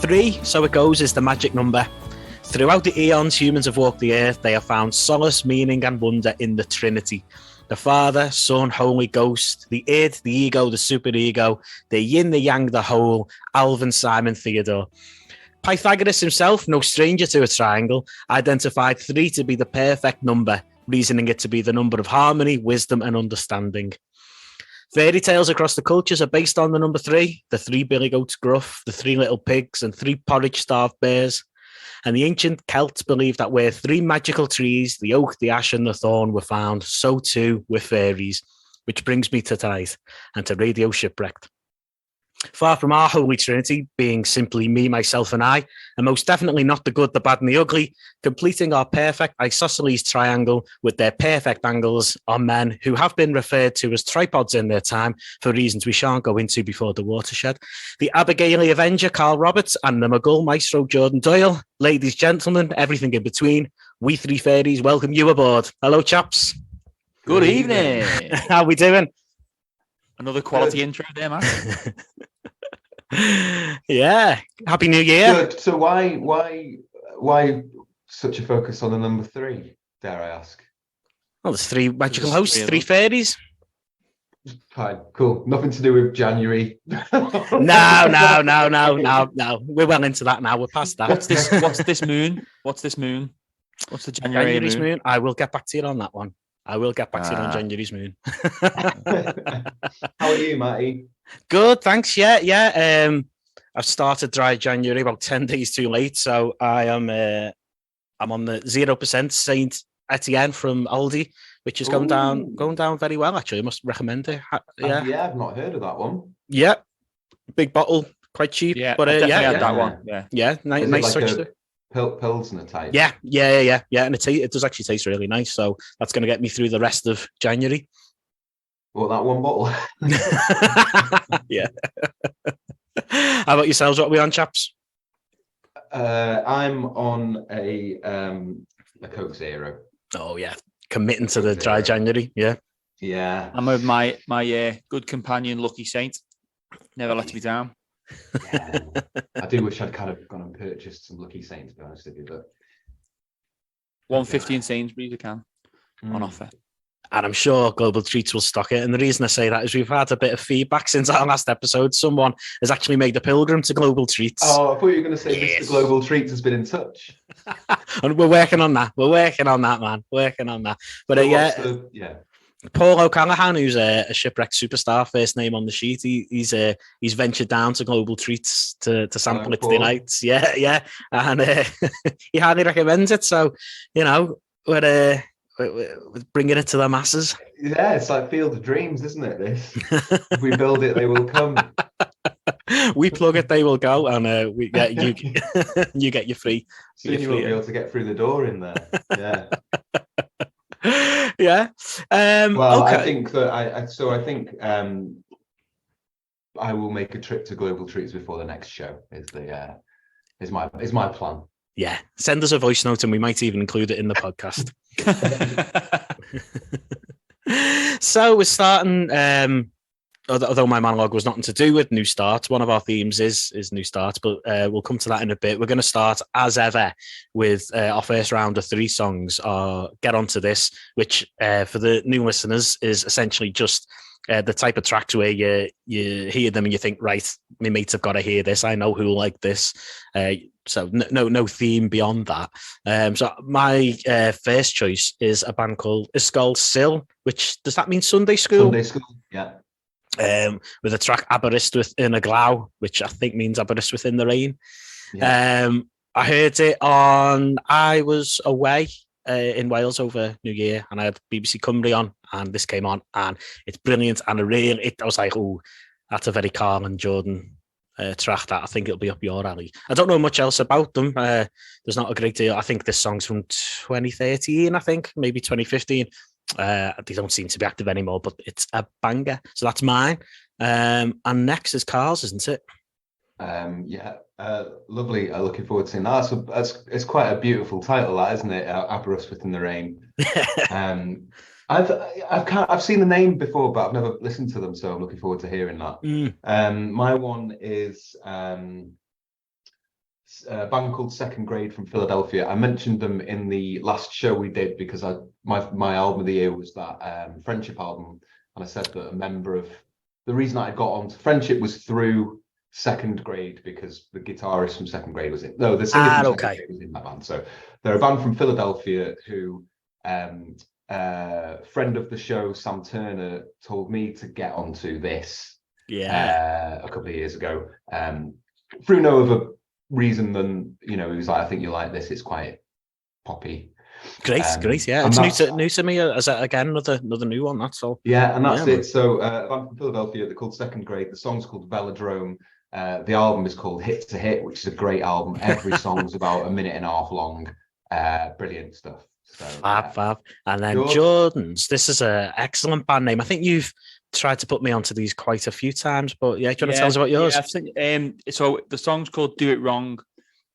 3, so it goes, is the magic number. Throughout the eons humans have walked the earth, they have found solace, meaning and wonder in the Trinity. The Father, Son, Holy Ghost, the id, the ego, the superego, the yin, the yang, the whole, Alvin, Simon, Theodore. Pythagoras himself, no stranger to a triangle, identified 3 to be the perfect number, reasoning it to be the number of harmony, wisdom, and understanding. Fairy tales across the cultures are based on the number 3, the 3 billy goats gruff, the 3 little pigs, and 3 porridge-starved bears. And the ancient Celts believed that where 3 magical trees, the oak, the ash, and the thorn, were found, so too were fairies. Which brings me to tonight and to Radio Shipwrecked. Far from our Holy Trinity being simply me, myself, and I, and most definitely not the good, the bad, and the ugly, completing our perfect isosceles triangle with their perfect angles are men who have been referred to as tripods in their time for reasons we shan't go into before the watershed. The Abigail Avenger, Carl Roberts, and the Mogul Maestro, Jordan Doyle. Ladies, gentlemen, everything in between, we 3 fairies welcome you aboard. Hello, chaps. Good evening. How we doing? Another quality intro there, man. Yeah. Happy New Year. Good. So why such a focus on the number 3, dare I ask? Well, there's 3 magical hosts, 3 fairies. Fine, cool. Nothing to do with January. No. We're well into that now. We're past that. What's this moon? What's the January's moon? I will get back to you on that one. I will get back to you on January's moon. How are you, Matty? Good, thanks. Yeah. I've started dry January about 10 days too late, so I'm on the 0% Saint Etienne from Aldi, which is going down very well. Actually, I must recommend it. Yeah, I've not heard of that one. Yeah, big bottle, quite cheap. Yeah, but had that one. Yeah, nice switch. Pilsner type. Yeah, and it does actually taste really nice. So that's going to get me through the rest of January. Well, that one bottle. Yeah. How about yourselves? What are we on, chaps? I'm on a Coke Zero. Oh yeah, committing to the dry January. Yeah. I'm with my good companion, Lucky Saint. Never lets me down. Yeah. I do wish I'd kind of gone and purchased some Lucky Saint, to be honest with you, but $1.50 in Sainsbury's a can on offer. And I'm sure Global Treats will stock it. And the reason I say that is we've had a bit of feedback since our last episode. Someone has actually made a pilgrim to Global Treats. Oh, I thought you were going to say Mr. Global Treats has been in touch. And we're working on that. Man. Working on that. But So Paul O'Callaghan, who's a shipwrecked superstar, first name on the sheet, he's ventured down to Global Treats to sample its delights. Yeah. And he highly recommends it. So, we're bringing it to the masses. Yeah, it's like Field of Dreams, isn't it? This, if we build it, they will come. We plug it, they will go, and we get you. You get your free. Soon you won't be able to get through the door in there. Yeah. Yeah. Well, okay. I think that I think I will make a trip to Global Treats before the next show. Is my plan. Yeah, send us a voice note and we might even include it in the podcast. So we're starting, although my monologue was nothing to do with New Start, one of our themes is New Start, but we'll come to that in a bit. We're going to start, as ever, with our first round of 3 songs, Get Onto This, which for the new listeners is essentially just the type of tracks where you hear them and you think, right, my mates have got to hear this. I know who like this. So no theme beyond that. So my first choice is a band called Ysgol Sil, which, does that mean Sunday School? Sunday School, yeah. With a track Aberystwyth in a Glaw, which I think means Aberystwyth in the rain. Yeah. I heard it I was away in Wales over New Year, and I had BBC Cymru on, and this came on, and it's brilliant. And I was like, oh, that's a very Carl and Jordan track that I think it'll be up your alley. I don't know much else about them. There's not a great deal. I think this song's from 2013, I think, maybe 2015. They don't seem to be active anymore, but it's a banger. So that's mine. And next is Carl's, isn't it? Lovely. Looking forward to seeing that. It's quite a beautiful title, that, isn't it? Aberystwyth in the Rain. I've seen the name before, but I've never listened to them, so I'm looking forward to hearing that. My one is a band called Second Grade from Philadelphia. I mentioned them in the last show we did because my album of the year was that Friendship album, and I said that a member of the reason I got onto Friendship was through Second Grade because the guitarist from Second Grade was in. No, the singer from Second Grade was in that band. So they're a band from Philadelphia who friend of the show Sam Turner told me to get onto this a couple of years ago. Through no other reason than, he was like, I think you like this, it's quite poppy. Great, yeah. It's new to me. Is that again another new one? That's all. Yeah, and that's it. So a band from Philadelphia, they're called Second Grade. The song's called Velodrome. The album is called Hit to Hit, which is a great album. Every song's about a minute and a half long. Brilliant stuff. So, fab. And then Jordan's. This is an excellent band name. I think you've tried to put me onto these quite a few times, but yeah, do you want to tell us about yours? Yeah, so the song's called Do It Wrong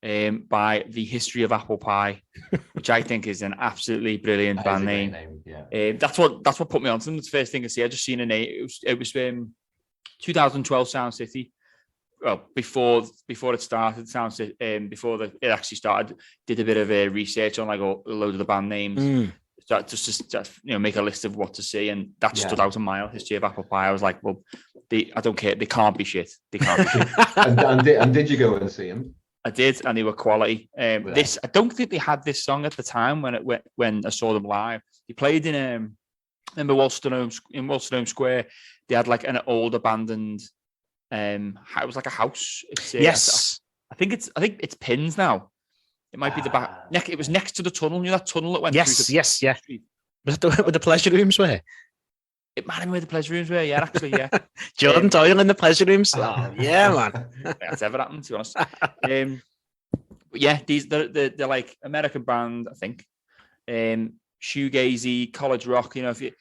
by The History of Apple Pie, which I think is an absolutely brilliant band name. Yeah. That's what put me onto them. It's the first thing I see. I just seen a name. It was 2012 Sound City. Well, before it started, Sound City, before it actually started, did a bit of research on like a load of the band names. Just make a list of what to see, and that stood out in my History of Apple Pie. I was like, well, I don't care. They can't be shit. They can't be shit. and did you go and see them? I did, and they were quality. I don't think they had this song at the time when I saw them live. They played in remember Wolstenholme Square. They had like an old abandoned it was like a house. Yes. I think it's Pins now. It might be the back. It was next to the tunnel. You know that tunnel that went through the street? Was that where the pleasure rooms were? It might have been where the pleasure rooms were, yeah, actually, yeah. Jordan Doyle in the pleasure rooms? Oh, yeah, man. That's ever happened, to be honest. But yeah, they're like American band, I think. Shoegazy, college rock, if you...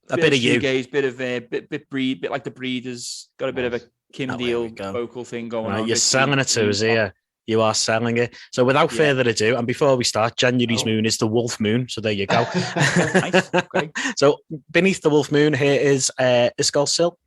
A bit of you. Shoegaze, bit like the Breeders, got a bit of a Kim Deal vocal thing going on. You're selling it to us here. You are selling it. So without further ado, and before we start, January's moon is the Wolf Moon. So there you go. Nice. Okay. So beneath the Wolf Moon, here is Iskall Sill.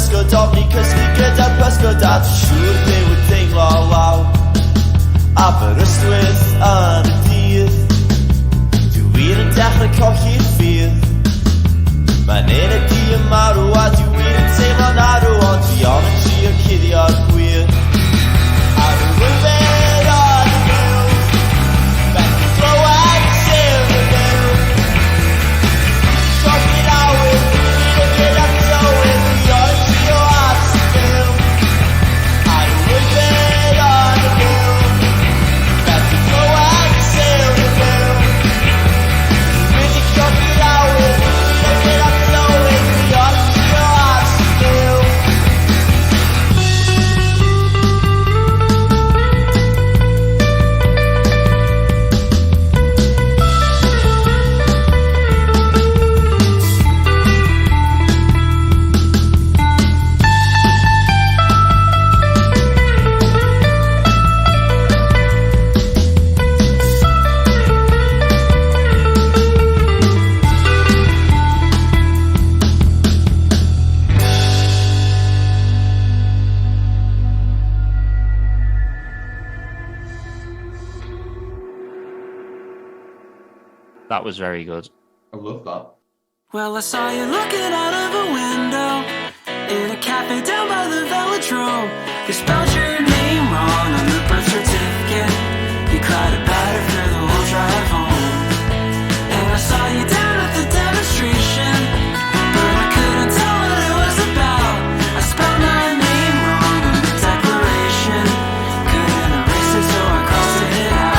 ysgodol ni cysgu gyda'r pysgodad siŵr be wy'n teimlo law Aberystwyth yn y dydd Dwi'n yn dechrau colli'r ffydd Mae'n un y di yn marw a dwi'n yn teimlo'n arw Ond dwi ond yn trio cuddio'r gwir Ar y ryfedd o'n y byw Beth yn glywed sy'n y byw Cogi'n awyr, dwi'n gyda'r tywydd Dwi ond yn trio at y byw Ar y ryfedd o'n y byw Beth yn glywed sy'n y byw Dwi'n wedi cogi'r awyr That was very good. I love that. Well, I saw you looking out of a window in a cafe down by the velodrome. You spelled your name wrong on the birth certificate. You cried about it for the whole drive home. And I saw you down at the demonstration, but I couldn't tell what it was about. I spelled my name wrong on the declaration. Couldn't erase it, so I crossed it out.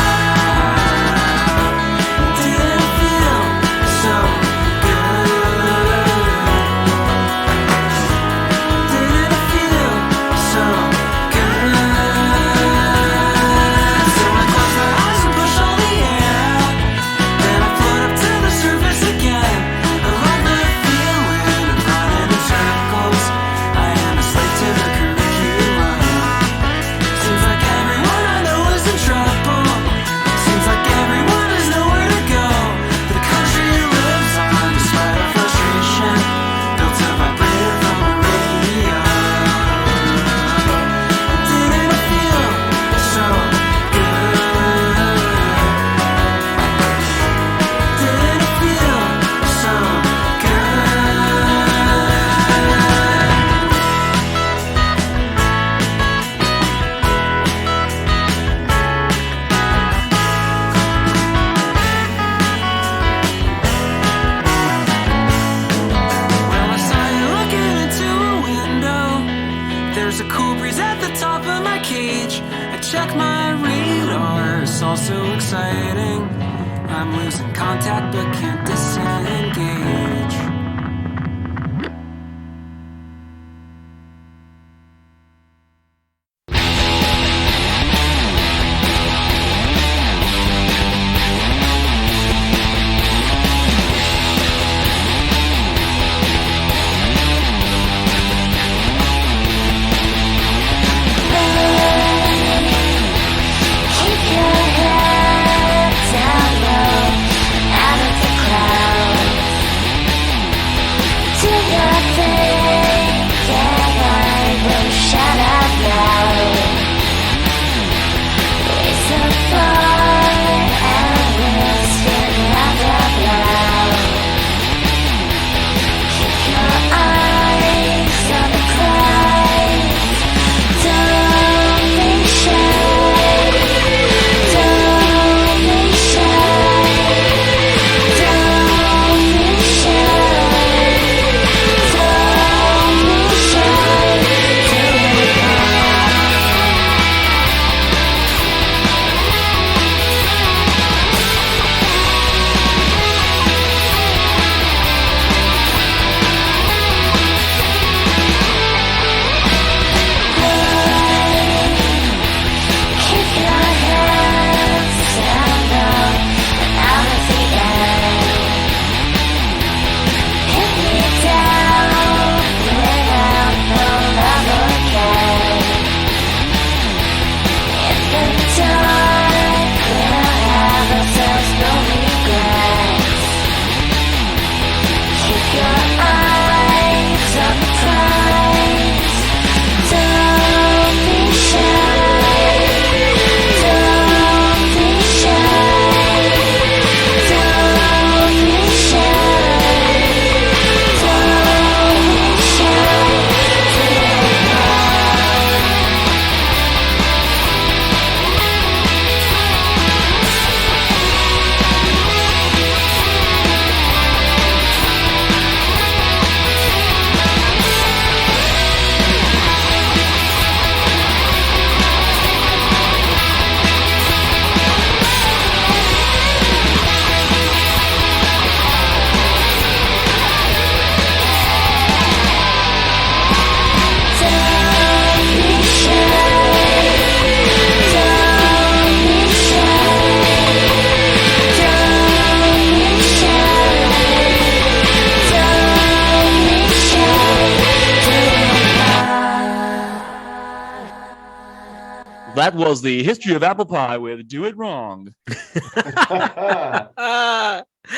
that was the history of apple pie with Do It Wrong.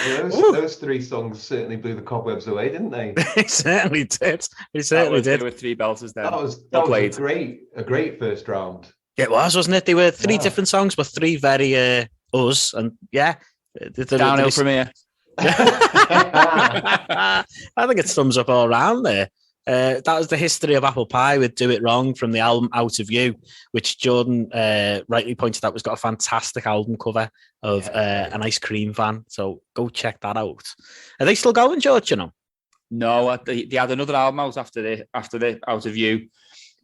Those three songs certainly blew the cobwebs away, didn't they? It certainly did. It certainly did. There were three belters then. That was a great first round. It was, wasn't it? They were three different songs, but three very us, and yeah, downhill from here. I think it sums up all around there. That was the history of apple pie with Do It Wrong from the album Out of You, which Jordan rightly pointed out was got a fantastic album cover of an ice cream van. So go check that out. Are they still going, George? You know? No, they had another album out after the Out of You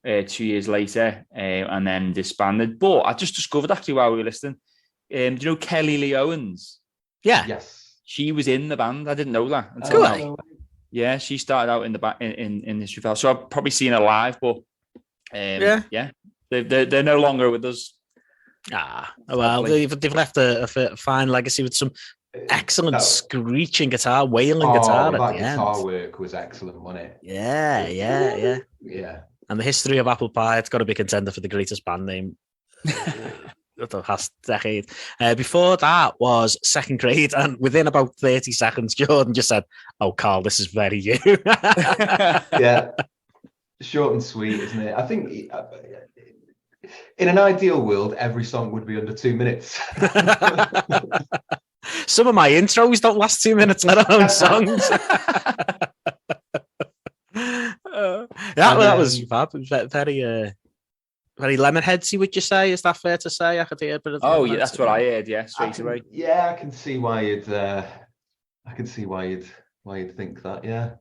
2 years later, and then disbanded. But I just discovered actually while we were listening. Do you know Kelly Lee Owens? Yeah. Yes. She was in the band. I didn't know that until now. Yeah, she started out in the in History Fell. So I've probably seen her live, but they're no longer with us. Well, they've left a fine legacy with some excellent screeching guitar, wailing guitar at the end. That guitar work was excellent, wasn't it? Yeah. And the history of apple pie, it's got to be a contender for the greatest band name. The past decade. Before that was Second Grade, and within about 30 seconds, Jordan just said, "Oh, Carl, this is very you." Yeah, short and sweet, isn't it? I think in an ideal world, every song would be under 2 minutes. Some of my intros don't last 2 minutes, let alone songs. That was fab. Very Lemonheadsy, would you say? Is that fair to say? I could hear a bit of. Oh, yeah, that's what I heard. Yeah, straight away. Yeah, I can see why you'd. Think that. Yeah,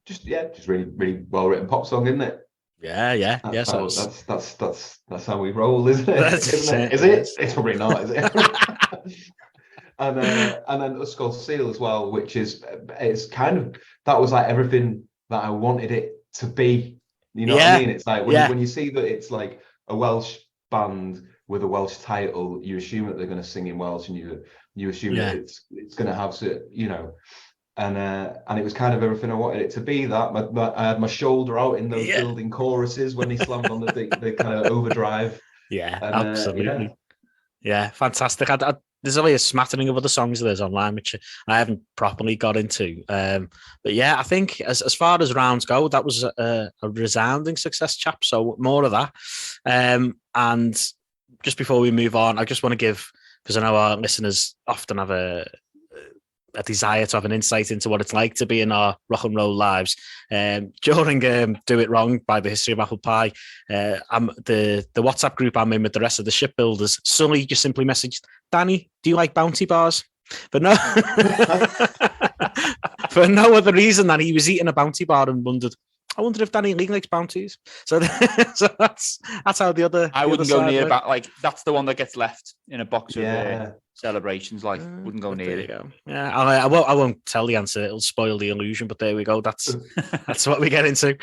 just really well written pop song, isn't it? Yeah. That's how we roll, isn't it? Is it? It's probably not, is it? And then Us Gold Seal as well, which is it's kind of that was like everything that I wanted it to be. You know what I mean? It's like when you see that it's like a Welsh band with a Welsh title, you assume that they're going to sing in Welsh, and you assume that it's going to have, you know, and it was kind of everything I wanted it to be. That I had my shoulder out in those building choruses when he slammed on the kind of overdrive. Yeah, absolutely. Yeah, fantastic. There's only a smattering of other songs there's online, which I haven't properly got into. But yeah, I think as far as rounds go, that was a resounding success, chap. So more of that. And just before we move on, I just want to give, because I know our listeners often have a desire to have an insight into what it's like to be in our rock and roll lives. During Do It Wrong by the History of Apple Pie, I'm the WhatsApp group I'm in with the rest of the shipbuilders. Sully just simply messaged, "Danny, do you like Bounty bars?" But no, for no other reason than he was eating a Bounty bar and wondered, I wonder if Danny Lee likes bounties. So that's how the other. I wouldn't go near about like that's the one that gets left in a box of celebrations. Like wouldn't go near it. Yeah, I won't tell the answer. It'll spoil the illusion. But there we go. That's what we get into.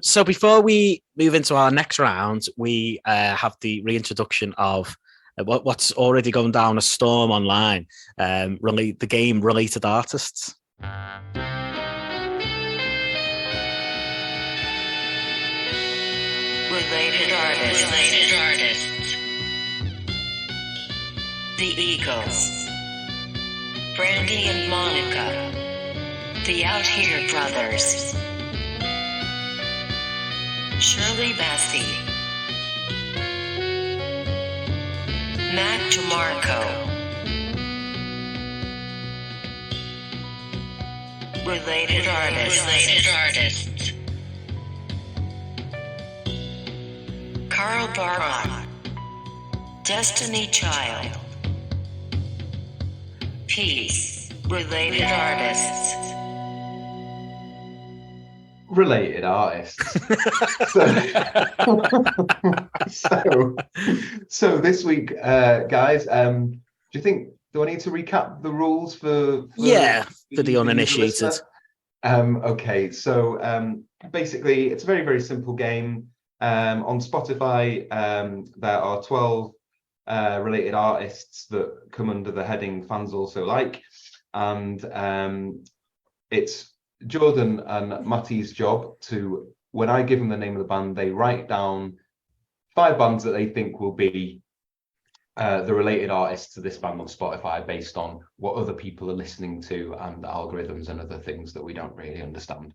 So before we move into our next round, we have the reintroduction of what's already going down a storm online. The game Related Artists. Related artists. The Eagles. Brandy and Monica. The Out Here Brothers. Shirley Bassey. Matt DeMarco. Related artists. Carl Barra. Destiny Child. Peace. Related artists. So this week, guys, do you think? Do I need to recap the rules for the uninitiated? Okay, so basically, it's a very, very simple game. On Spotify, there are 12 related artists that come under the heading Fans Also Like, and it's Jordan and Matty's job to, when I give them the name of the band, they write down 5 bands that they think will be the related artists to this band on Spotify based on what other people are listening to and algorithms and other things that we don't really understand.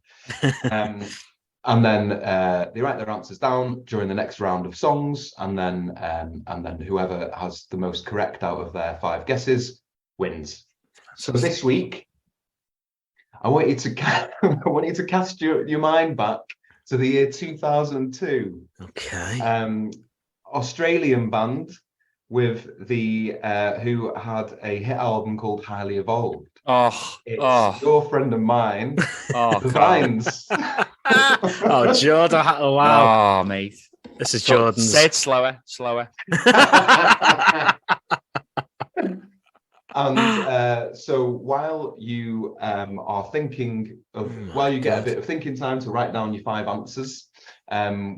And then they write their answers down during the next round of songs, and then whoever has the most correct out of their 5 guesses wins. So this week, I want you to cast your mind back to the year 2002. Okay. Australian band with the who had a hit album called Highly Evolved. It's your friend of mine, The Vines. Jordan. Wow. Oh, mate. This is Jordan's. Say it slower. And so while you are thinking of, while you get a bit of thinking time to write down your 5 answers,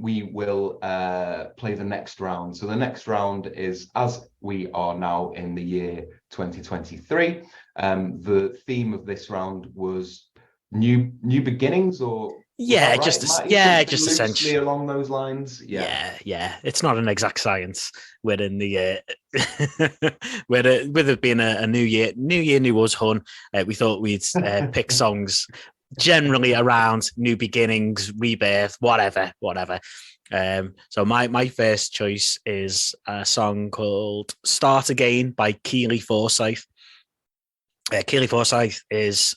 we will play the next round. So the next round is, as we are now in the year 2023, the theme of this round was new beginnings, or just essentially along those lines. Yeah. It's not an exact science within the with it being a new year, new us, hun. We thought we'd pick songs generally around new beginnings, rebirth, whatever. So my first choice is a song called "Start Again" by Keely Forsyth. Keely Forsyth is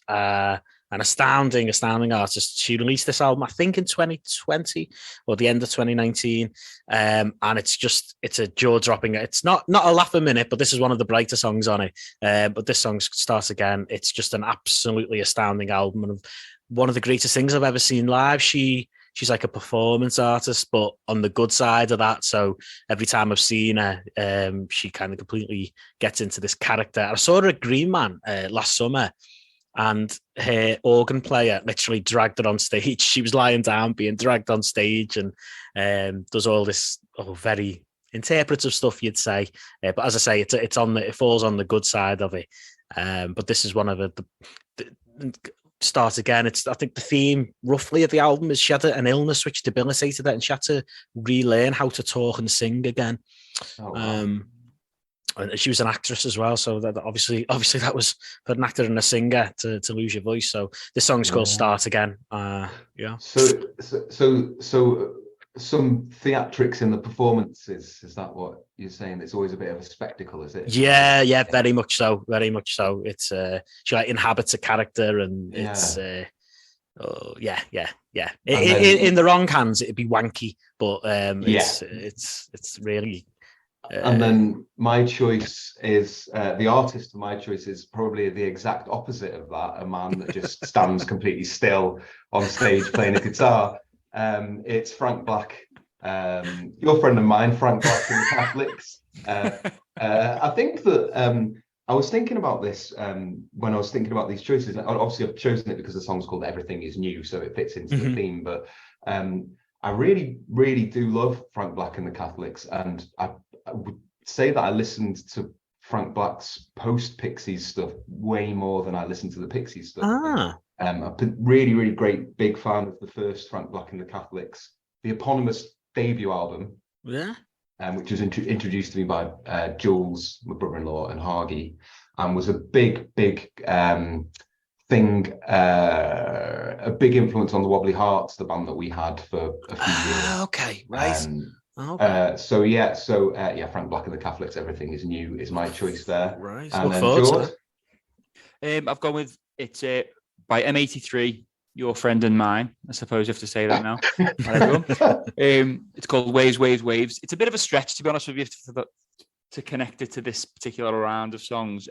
an astounding artist. She released this album, I think, in 2020 or the end of 2019, and it's a jaw-dropping. It's not a laugh a minute, but this is one of the brighter songs on it. But this song, "Start Again," it's just an absolutely astounding album, and one of the greatest things I've ever seen live. She's like a performance artist, but on the good side of that. So every time I've seen her, she kind of completely gets into this character. I saw her at Green Man last summer, and her organ player literally dragged her on stage. She was lying down, being dragged on stage, and does all this very interpretive stuff, you'd say. But as I say, it falls on the good side of it. But this is one of the "Start Again." I think the theme roughly of the album is she had an illness which debilitated her, and she had to relearn how to talk and sing again. And she was an actress as well, so that obviously that was for an actor and a singer to lose your voice. So this song's called "Start Again." So some theatrics in the performances. Is that what you're saying? It's always a bit of a spectacle, is it? Yeah, very much so. It's she inhabits a character, and it's in the wrong hands it'd be wanky, but it's really. And then my choice is the artist of my choice is probably the exact opposite of that. A man that just stands completely still on stage playing a guitar. It's Frank Black, your friend of mine, Frank Black and the Catholics. I think that I was thinking about this when I was thinking about these choices. Obviously, I've chosen it because the song's called "Everything Is New," so it fits into the theme. But I really, really do love Frank Black and the Catholics, and I would say that I listened to Frank Black's post-Pixies stuff way more than I listened to the Pixies stuff. I'm a really, really great big fan of the first Frank Black and the Catholics, the eponymous debut album, which was introduced to me by Jules, my brother-in-law, and Hargy, and was a big thing, a big influence on the Wobbly Hearts, the band that we had for a few years. Okay, right. Frank Black and the Catholics, "Everything Is New" is my choice there. Right. And then George? I've gone with it's by M83, your friend and mine. I suppose you have to say that now. It's called "Waves, Waves, Waves." It's a bit of a stretch, to be honest with you, to connect it to this particular round of songs.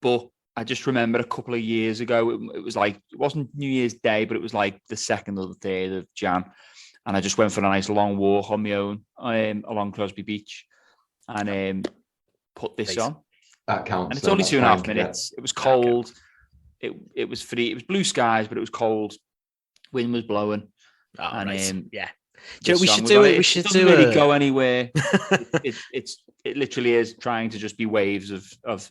But I just remember a couple of years ago, it was like, it wasn't New Year's Day, but it was like the 2nd or the 3rd of Jan. And I just went for a nice long walk on my own along Crosby Beach, and put this on. That counts. And it's only 2.5 minutes. It was cold. It was free. It was blue skies, but it was cold. Wind was blowing. We should do it. We should do it. Really go anywhere. It literally is trying to just be waves of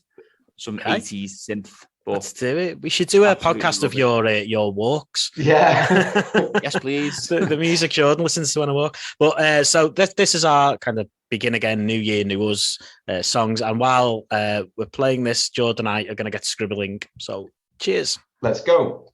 some 80s synth. Let's do it. We should do a Absolutely podcast of love it. your walks. Yeah. Yes, please. the music Jordan listens to when I walk. But so this is our kind of begin again, new year, new us songs. And while we're playing this, Jordan and I are going to get scribbling. So cheers. Let's go.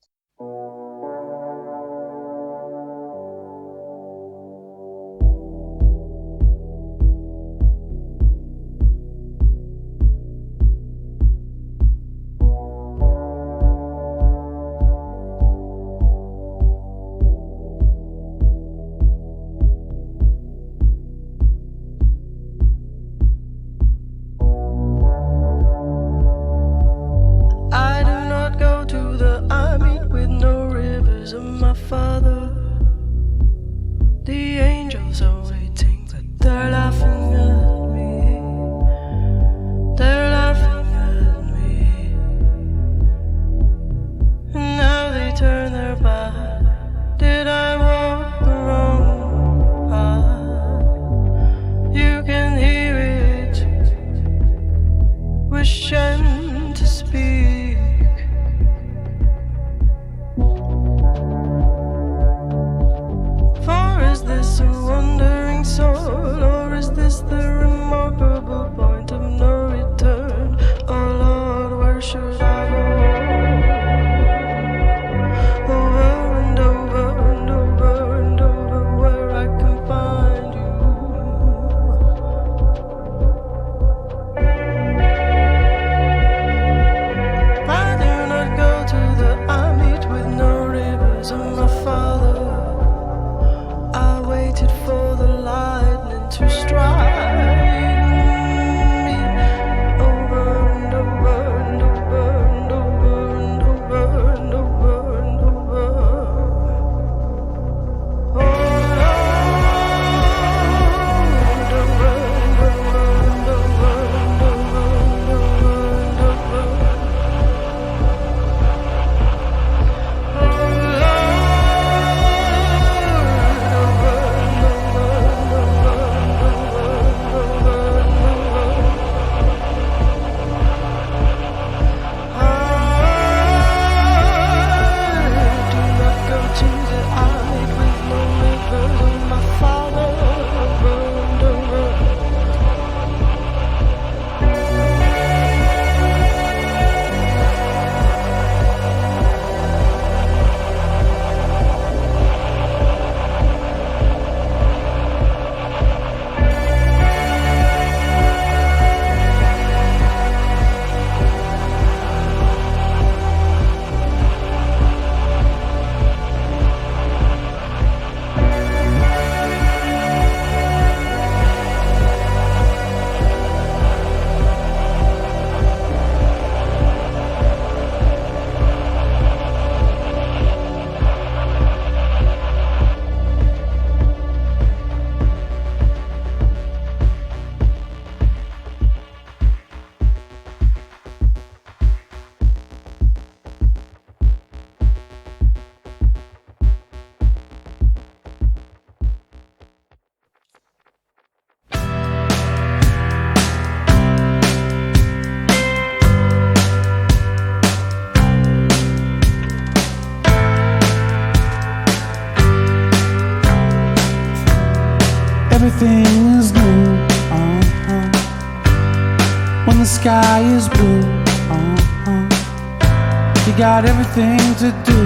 I do not go to the army with no rivers of my father. The angels are waiting, but they're laughing at me. They're laughing at me. And now they turn their back. Did I walk the wrong path? You can hear it wishing to speak. For is this a wandering soul, or is this the remarkable point of no return? Oh Lord, where should I go? Over and over and over and over, where I can find you. I do not go to the army with no rivers of my father. I waited for the lightning to strike me over and over and over and over and over and over and over. Oh Lord, and over and over and over and over and over and over. Everything is new, when the sky is blue, you got everything to do,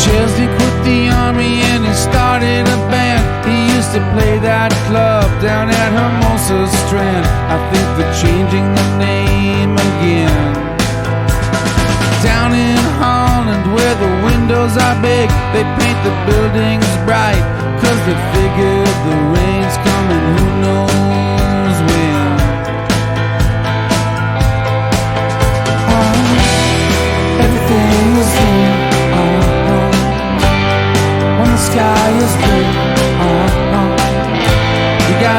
Chesney quit the army and he started a band. He used to play that club down at Hermosa Strand. I think they're changing the name again. Down in Holland where the windows are big, they paint the buildings bright, 'cause they figure the rain's coming who knows when. Everything is new, when the sky is blue, you got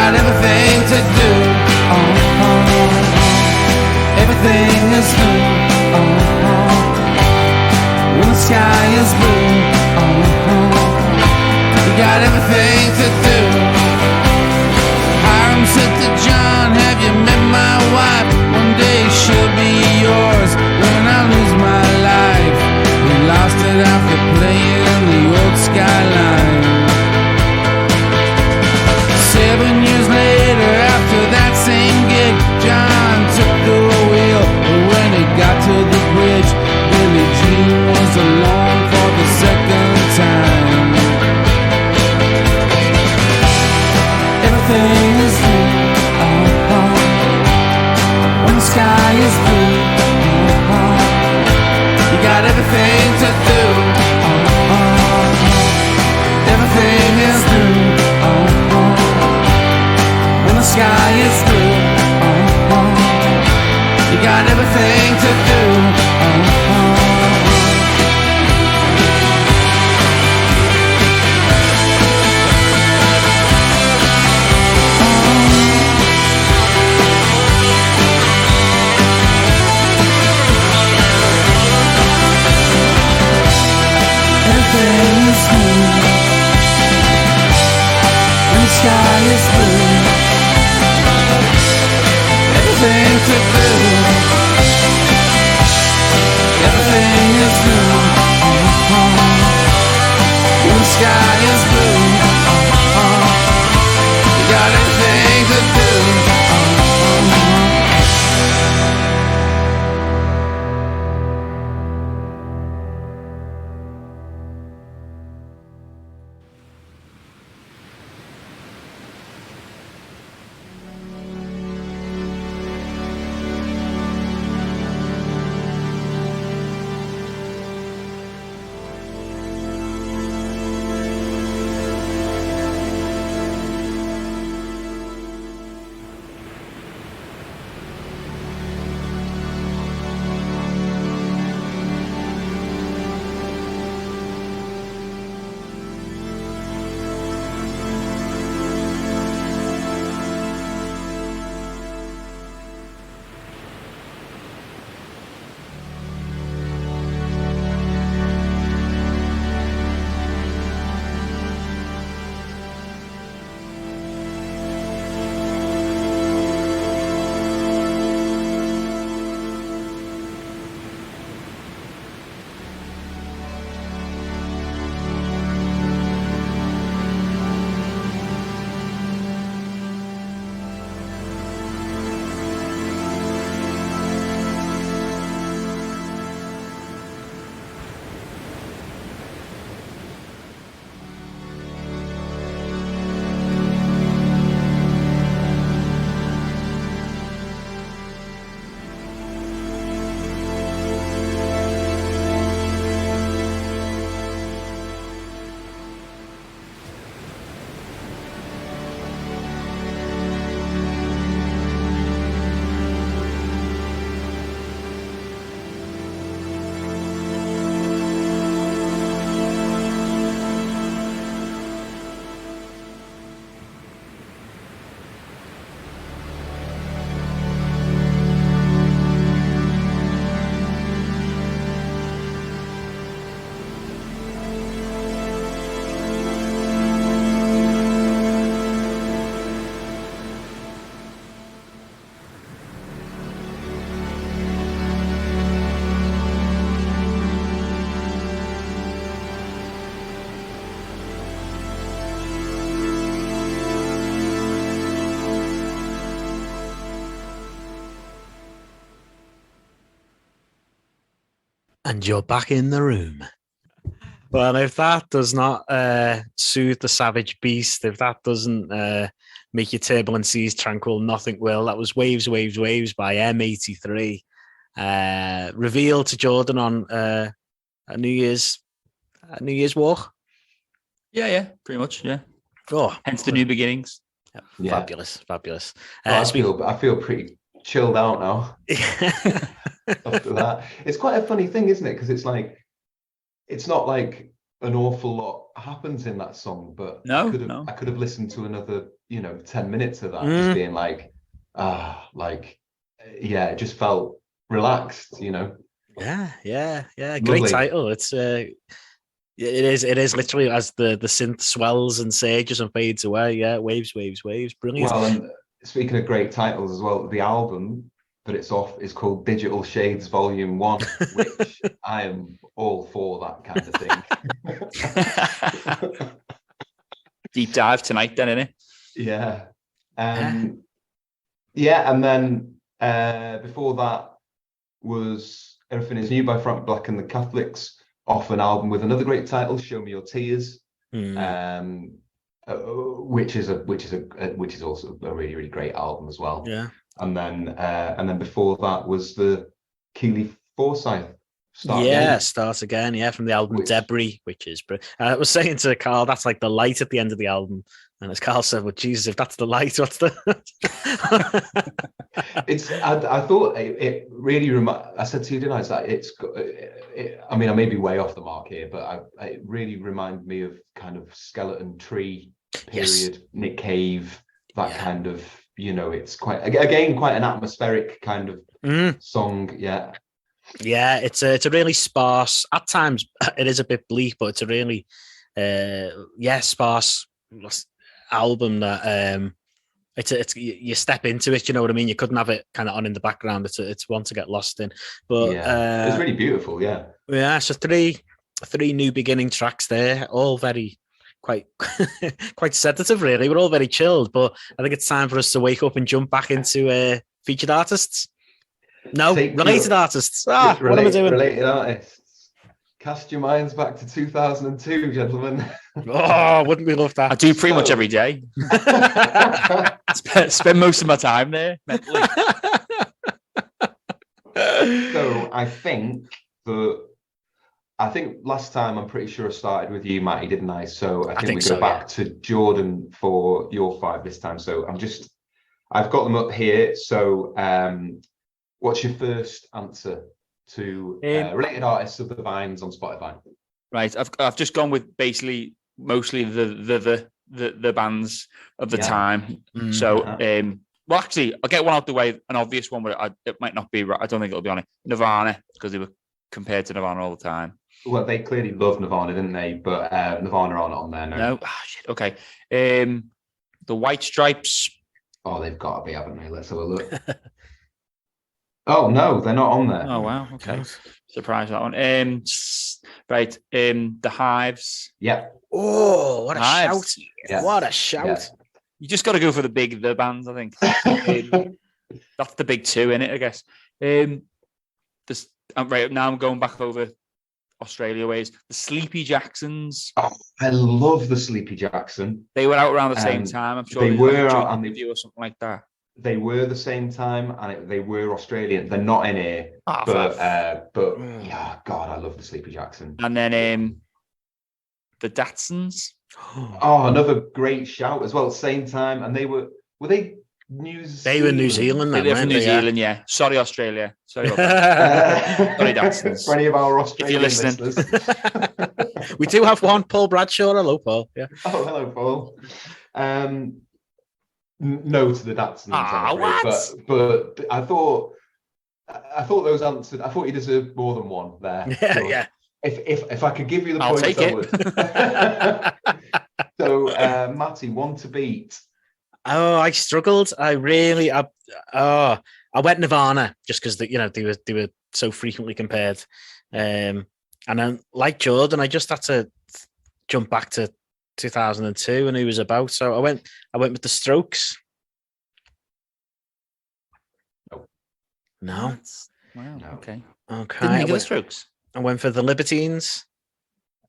got everything to do. Everything is new. When the sky is blue. You got everything to do. Hiram said to John, have you met my wife? One day she'll be yours when I lose my life. We lost it after playing the old skyline. 7 years later, after that same gig, John took the wheel. But when he got to the bridge, Billie Jean was alone for the second time. Everything is new. When the sky is blue, you got everything to do. Everything is new. When the sky is blue, you got everything to do. Everything is new. When the sky is blue, everything to do. Everything is new. When the sky is blue, you got everything to do. And you're back in the room. Well, if that does not soothe the savage beast, if that doesn't make your turbulent seas tranquil, nothing will. That was Waves, Waves, Waves by M83. Reveal to Jordan on a New Year's walk. Yeah, pretty much, yeah. Oh, hence the new beginnings. Yeah. Fabulous. I feel pretty chilled out now. After that, it's quite a funny thing, isn't it? Because it's like, it's not like an awful lot happens in that song, but No, I could have listened to another, 10 minutes of that, just being like, it just felt relaxed, Yeah. Lovely. Great title. It's it is literally as the synth swells and surges and fades away. Yeah, waves. Brilliant. Well, and speaking of great titles as well, the album that it's off is called Digital Shades Volume 1, which I am all for that kind of thing. Deep dive tonight then, innit? Yeah. And then before that was Everything Is New by Frank Black and the Catholics, off an album with another great title, Show Me Your Tears, which is also a really, really great album as well. Yeah. And then before that was the Keeley Forsyth Start Again. Yeah, from the album Debris, which is. I was saying to Carl, that's like the light at the end of the album, and as Carl said, "Well, Jesus, if that's the light, what's the?" I thought it really I said to you, didn't I? It's like I mean, I may be way off the mark here, but it really reminded me of kind of Skeleton Tree period, Nick Cave, that kind of. It's quite an atmospheric kind of song. Yeah. Yeah, it's a really sparse. At times, it is a bit bleak, but it's a really, sparse album that it's you step into it. You know what I mean? You couldn't have it kind of on in the background. It's one to get lost in. But it's really beautiful. Yeah. Yeah. So three new beginning tracks there, all very quite sedative. Really, we're all very chilled. But I think it's time for us to wake up and jump back into featured artists. No, related artists. What am I doing? Related artists. Cast your minds back to 2002, gentlemen. Oh, wouldn't we love that? I do pretty much every day. Spend most of my time there mentally. So I think last time I'm pretty sure I started with you, Matty, didn't I? So I think we go back to Jordan for your 5 this time. So I've got them up here. So what's your first answer to related artists of the Vines on Spotify? Right, I've just gone with basically mostly the bands of the time. So well, actually, I'll get one out the way. An obvious one, but it might not be right. I don't think it'll be on it. Nirvana, because they were compared to Nirvana all the time. Well, they clearly love Nirvana, didn't they? But Nirvana aren't on there. No. Shit. Okay. The White Stripes. Oh, they've got to be, haven't they? Let's have a look. Oh no, they're not on there. Oh wow. Okay. Surprise that one. Right. The Hives. Yeah. Oh, what a shout! Yeah. What a shout! Yeah. You just got to go for the bands, I think. That's the big two in it, I guess. Right now, I'm going back over Australia ways. The Sleepy Jacksons. Oh, I love the Sleepy Jackson. They were out around the same time. I'm sure they were out on the review or something like that. They were the same time, and they were Australian. They're not in here, but yeah, God, I love the Sleepy Jackson. And then the Datsuns. Oh, another great shout as well. Same time, and they were they New Zealand? They were New Zealand. They're from New Zealand, yeah. Sorry, Australia. Sorry about that. Sorry, Datsuns. For any of our Australian listeners. We do have one, Paul Bradshaw. Hello, Paul. Yeah. Oh, hello, Paul. No to the Datsuns. But I thought those answered. I thought you deserved more than one there. Yeah, so yeah. If I could give you the I'll points, take I would. So, Matty, one to beat. Oh, I struggled. I went Nirvana just because they were so frequently compared. And then, like Jordan, I just had to jump back to 2002 and who was about. So I went with the Strokes. No. Wow. No. Okay. Okay. Didn't the Strokes. I went for the Libertines.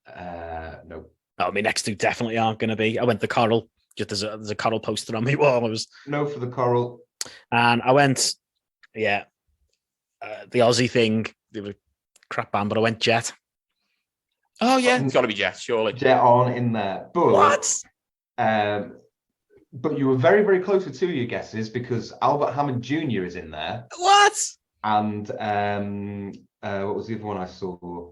No. Oh, my next two definitely aren't going to be. I went the Coral. Just there's a Coral poster on my wall. No for the Coral. And I went, the Aussie thing. They were a crap band, but I went Jet. Oh yeah, it's got to be Jet, surely. Jet on in there. But, what? But you were very, very close with two of your guesses because Albert Hammond Jr. is in there. What? And what was the other one I saw?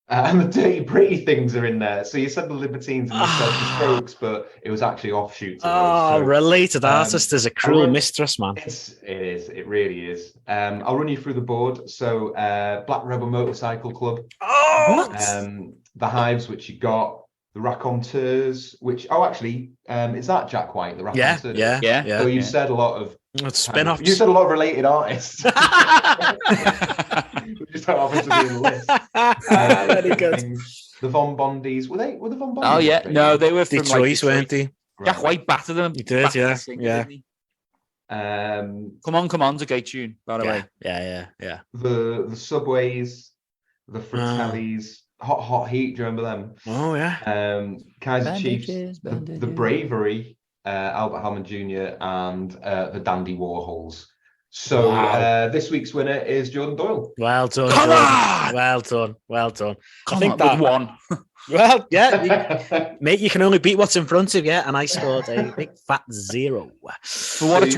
And the Dirty Pretty Things are in there. So you said the Libertines and you said the Strokes, but it was actually offshoots of those. So, related artist is a cruel mistress, man. It is. It really is. I'll run you through the board. So Black Rebel Motorcycle Club. The Hives, which you got. The Raconteurs, which is that Jack White? The Raconteurs. Yeah. So you said a lot of spin-offs. You said a lot of related artists. We just don't happen to be in the list. Very good. The Von Bondies. Were the Von Bondies? Oh yeah, no, they were from Detroit, weren't they? Jack White battered them. He did, yeah. Come on's a great tune, by the way. Yeah. The Subways, the Fratellis, Hot Heat. Do you remember them? Oh yeah. Kaiser Chiefs, the Bravery, Albert Hammond Jr. and the Dandy Warhols. So this week's winner is Jordan Doyle. Well done. Come Jordan. on! Well done. I think that one. Well, yeah, mate, you can only beat what's in front of you, and I scored a big fat 0. For what it's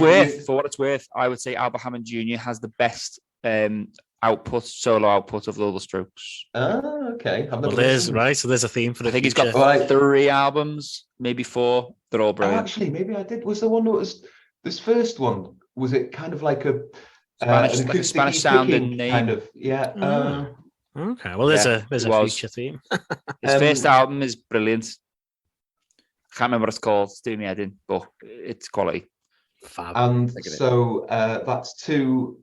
worth, I would say Albert Hammond Jr. has the best solo output of all the Strokes. Oh, okay. Well, there's right. So there's a theme for the. I think he's got 3 albums, maybe 4. They're all brilliant. Actually, maybe I did. Was the one that was this first one? Was it kind of like a Spanish sounding name? Kind of, yeah. Okay, well, there's a feature theme. His first album is brilliant. I can't remember what it's called. It's doing me head in, but it's quality. Fab. And so that's 2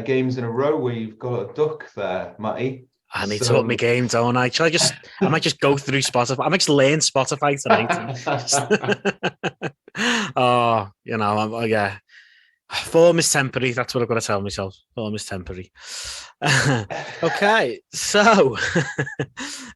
games in a row where you've got a duck there, Matty. I need to up my game, don't I? I might just go through Spotify. I might just learn Spotify tonight. Yeah. Form is temporary. That's what I've got to tell myself. Form is temporary. Okay, so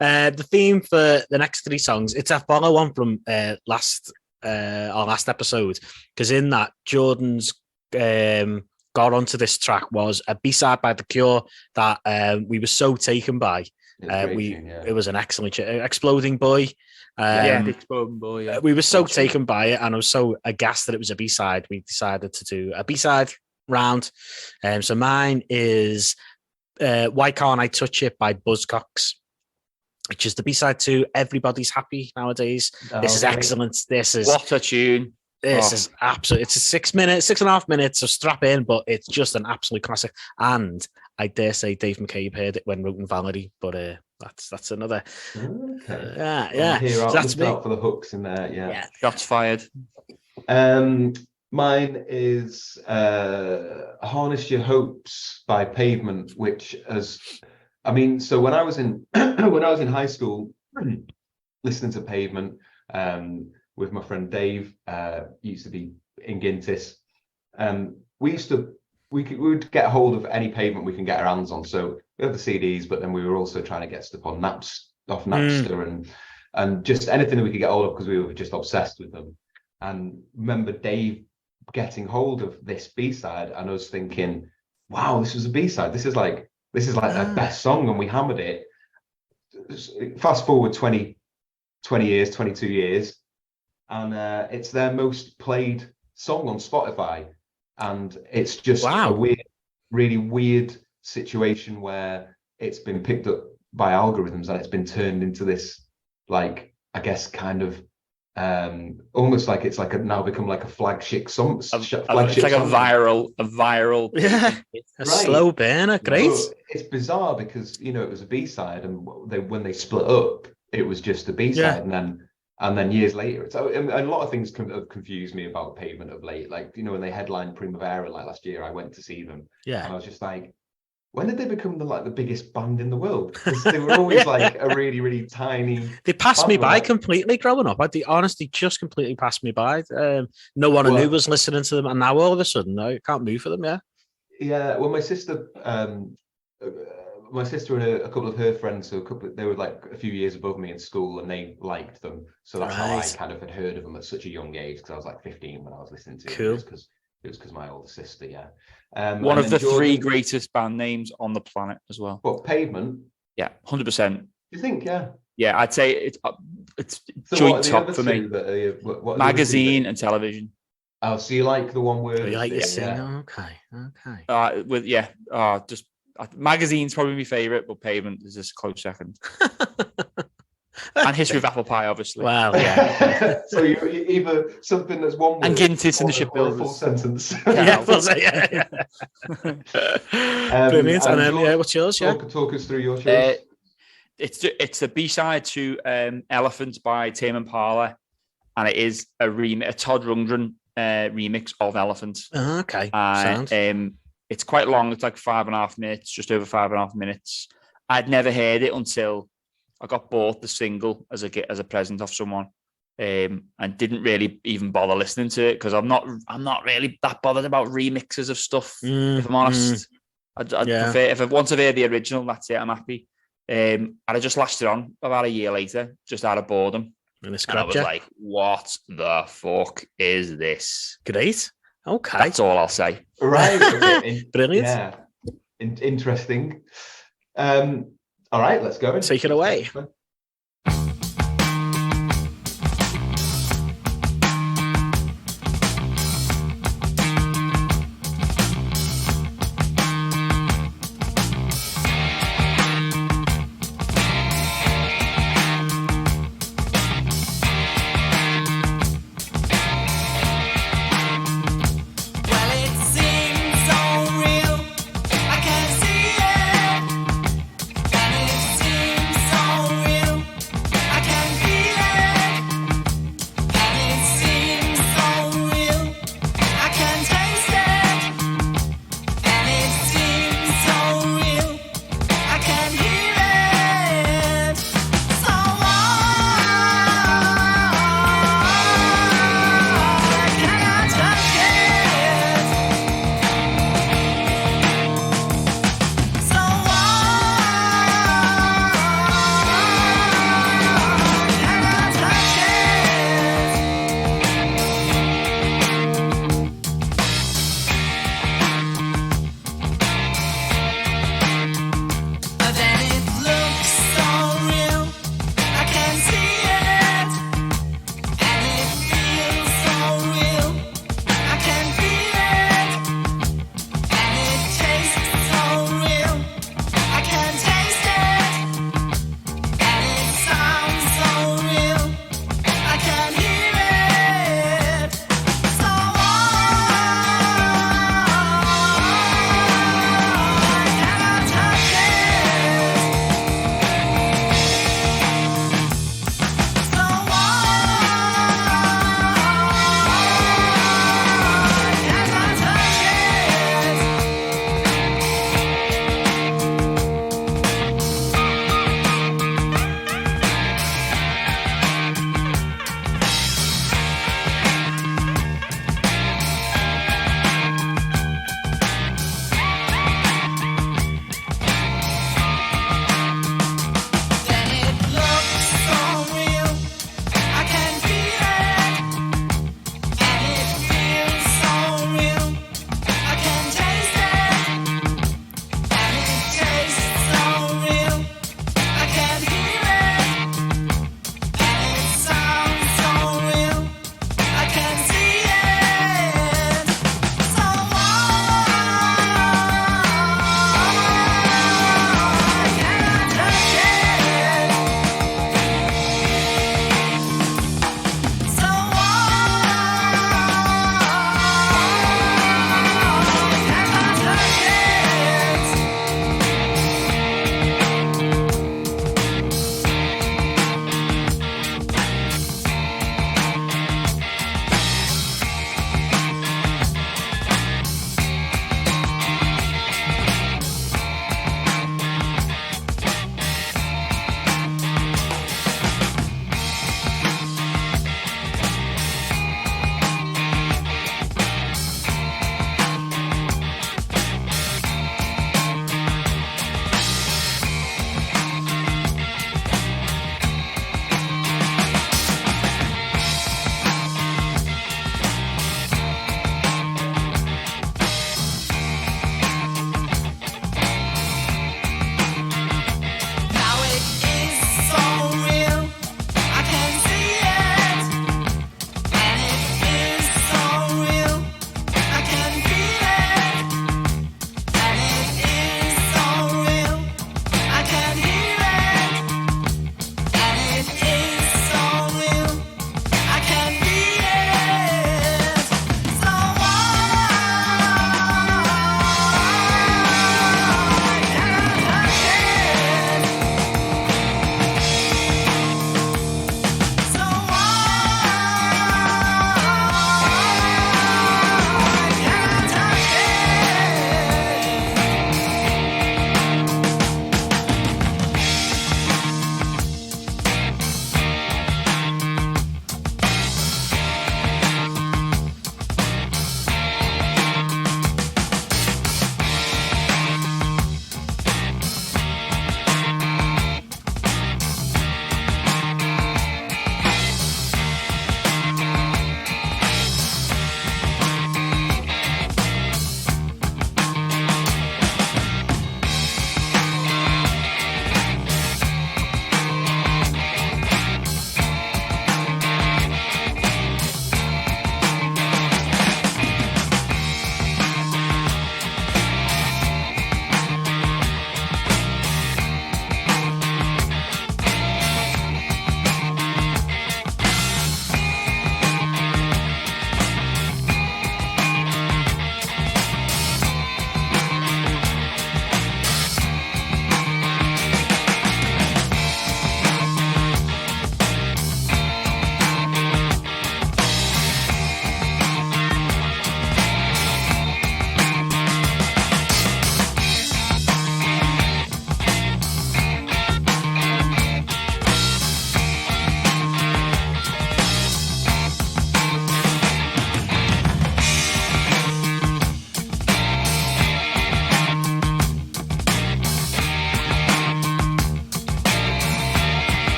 the theme for the next 3 songs, it's a follow on from our last episode, because in that Jordan's got onto this track was a B-side by The Cure that we were so taken by. It was an excellent Exploding Boy. Exploding Boy. Yeah. We were so taken by it, and I was so aghast that it was a B-side. We decided to do a B-side round. So mine is Why Can't I Touch It by Buzzcocks, which is the B-side to Everybody's Happy Nowadays. This is excellent. What a tune. This is absolute. It's a 6.5 minutes, so strap in, but it's just an absolute classic. And I dare say Dave McCabe heard it when wrote Valerie, but that's another. Okay. Yeah. So that's me. For the hooks in there, yeah. Shots fired. Mine is Harness Your Hopes by Pavement, which so when I was in high school, listening to Pavement, with my friend Dave, used to be in Gintis. We would get hold of any Pavement we can get our hands on. So we had the CDs, but then we were also trying to get stuff on Napster and just anything that we could get hold of, because we were just obsessed with them. And remember Dave getting hold of this B-side and us thinking, wow, this was a B-side. This is like their best song, and we hammered it. Fast forward 22 years, and it's their most played song on Spotify. And it's just a really weird situation where it's been picked up by algorithms and it's been turned into this, like, I guess, kind of almost like it's like now become like a flagship song. It's like a viral. Yeah, slow burner. Great. So it's bizarre because it was a B-side, and when they split up, it was just a B-side, and then years later, a lot of things have confused me about Pavement of late. Like, when they headlined Primavera like last year, I went to see them. Yeah. And I was just like, when did they become the biggest band in the world? Because they were always like a really, really tiny. They passed me by completely growing up. They honestly just completely passed me by. No one I knew was listening to them, and now all of a sudden, I can't move for them. Yeah. Yeah. Well, my sister and a couple of her friends, they were like a few years above me in school, and they liked them. So that's how I kind of had heard of them at such a young age, because I was like 15 when I was listening to them. Cool. It was because my older sister, one of the 3 greatest band names on the planet as well. What, Pavement? Yeah, 100%. You think? Yeah. Yeah, I'd say it's joint top for me. Magazine and Television. Oh, so you like the one where you like the sing? Okay. Just Magazine's probably my favourite, but Pavement is just a close second. And History of Apple Pie, obviously. Wow, yeah. So you either something that's one word And Gintis and the or a Shipbuilders. full sentence. Yeah. Brilliant. And what's yours? Yeah. Talk us through your choice. It's the B-side to Elephant by Tame Impala, and it is a Todd Rundgren remix of Elephant. Oh, okay. And it's quite long. It's like 5.5 minutes, just over 5.5 minutes. I'd never heard it until I got bought the single as a present off someone, and didn't really even bother listening to it because I'm not really that bothered about remixes of stuff. If I'm honest, I'd prefer if once I've heard the original, that's it. I'm happy. And I just lashed it on about a year later, just out of boredom. And I was like, "What the fuck is this?" Great. Okay, that's all I'll say. Right, brilliant. Yeah, interesting. All right, let's go. Take it away. So real.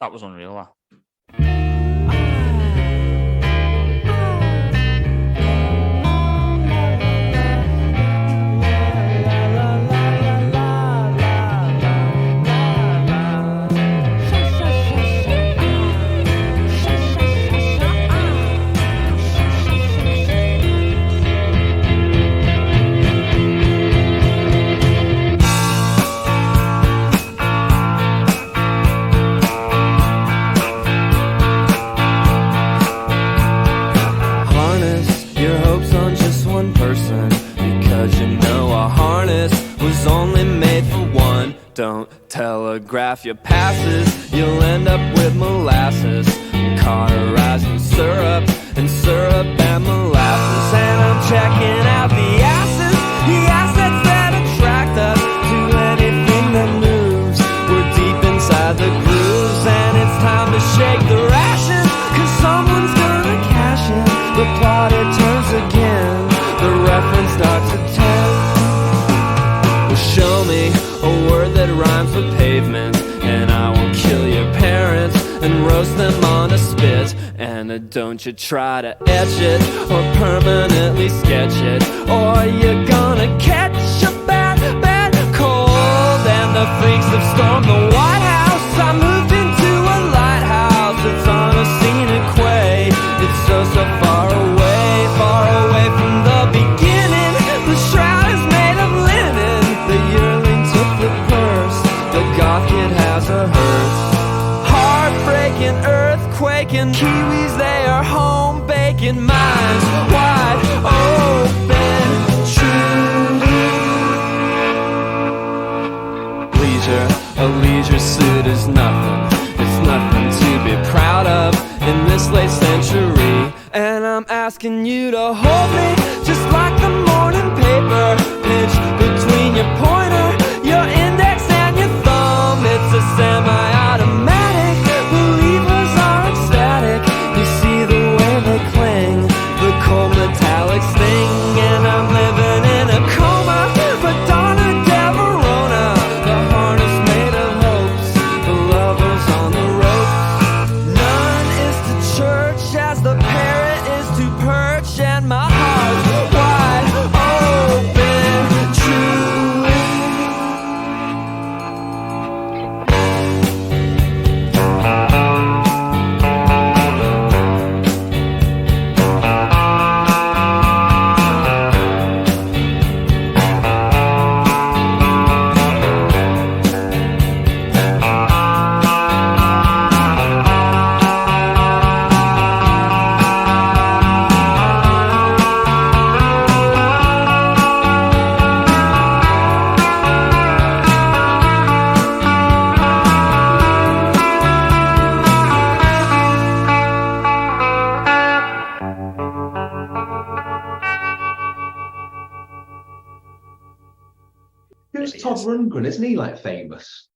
That was unreal, that. Don't telegraph your passes, you'll end up with molasses, cauterizing syrup and molasses. And I'm checking out the assets that attract us to anything that moves. We're deep inside the grooves, and it's time to shake the rations, 'cause someone's gonna cash in. The plot, it turns again, the reference starts at 10. Well, show me a word that rhymes with pavement, and I will kill your parents and roast them on a spit. And don't you try to etch it or permanently sketch it, or you're gonna catch a bad cold. And the freaks have stormed the White House. I moved into a lighthouse. It's on a scenic way. It's so far away from the beginning. The shroud is made of linen. The yearling took the purse. The goth kid has a hearse. Heartbreaking, earthquaking, Kiwis, they are home baking, minds wide open, truly. A leisure suit is nothing. It's nothing to be proud of in this late century. And I'm asking you to hold me just like the morning paper, pinched between your pointer, your index and your thumb. It's a semi-automatic, believers are ecstatic. You see the way they cling, the cold metallic sting. And I'm living in a coma, Madonna del Verona. The harness made of hopes, the lovers on the rope. None is to church as the parrot is to perch, and my heart's wide open, truly. Who's Todd Rundgren? Isn't he like famous?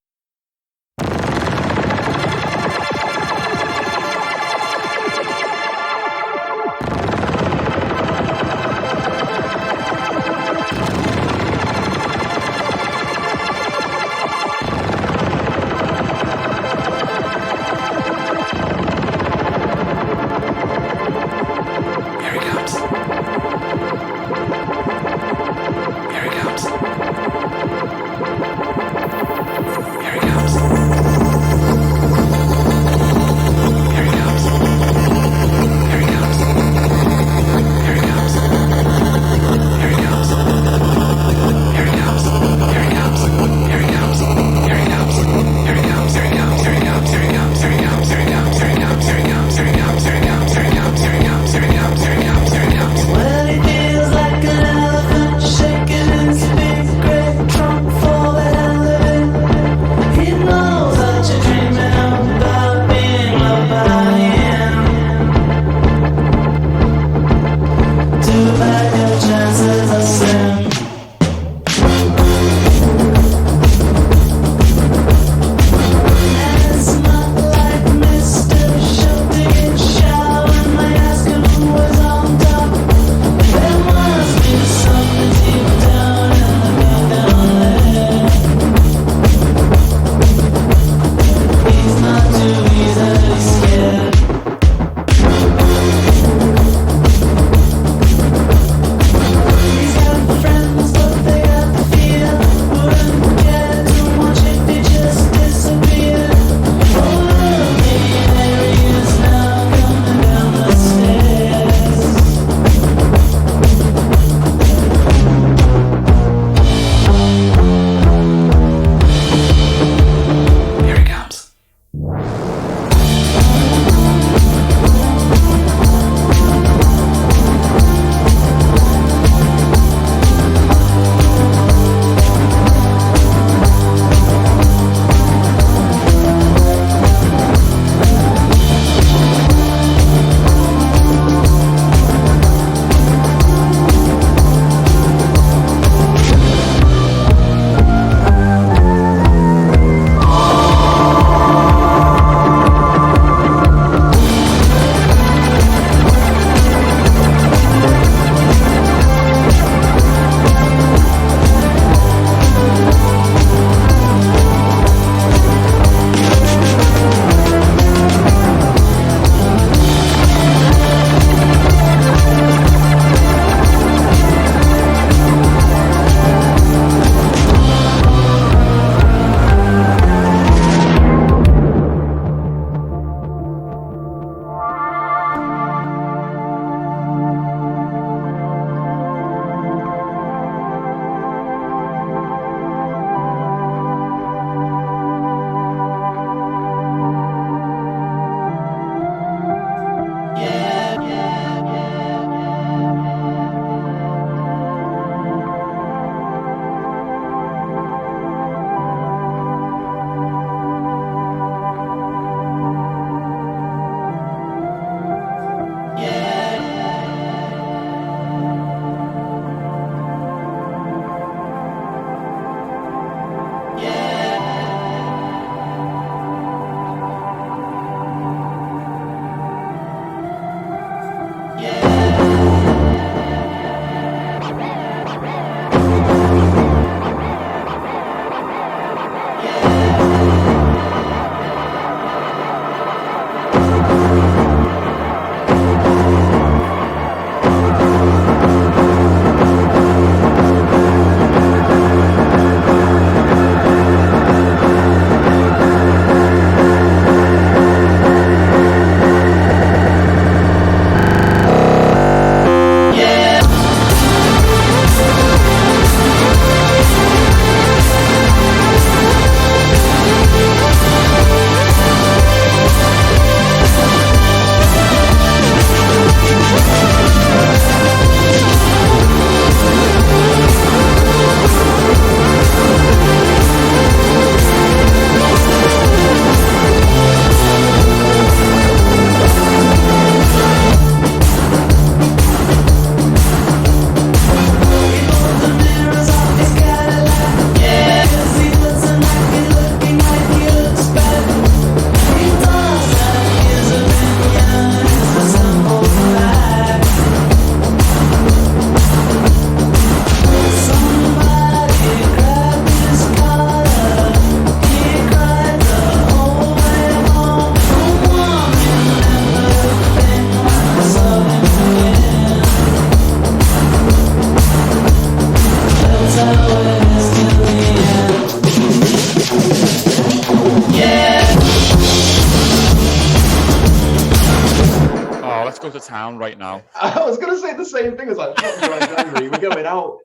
going to say the same thing as like, January. We're going out.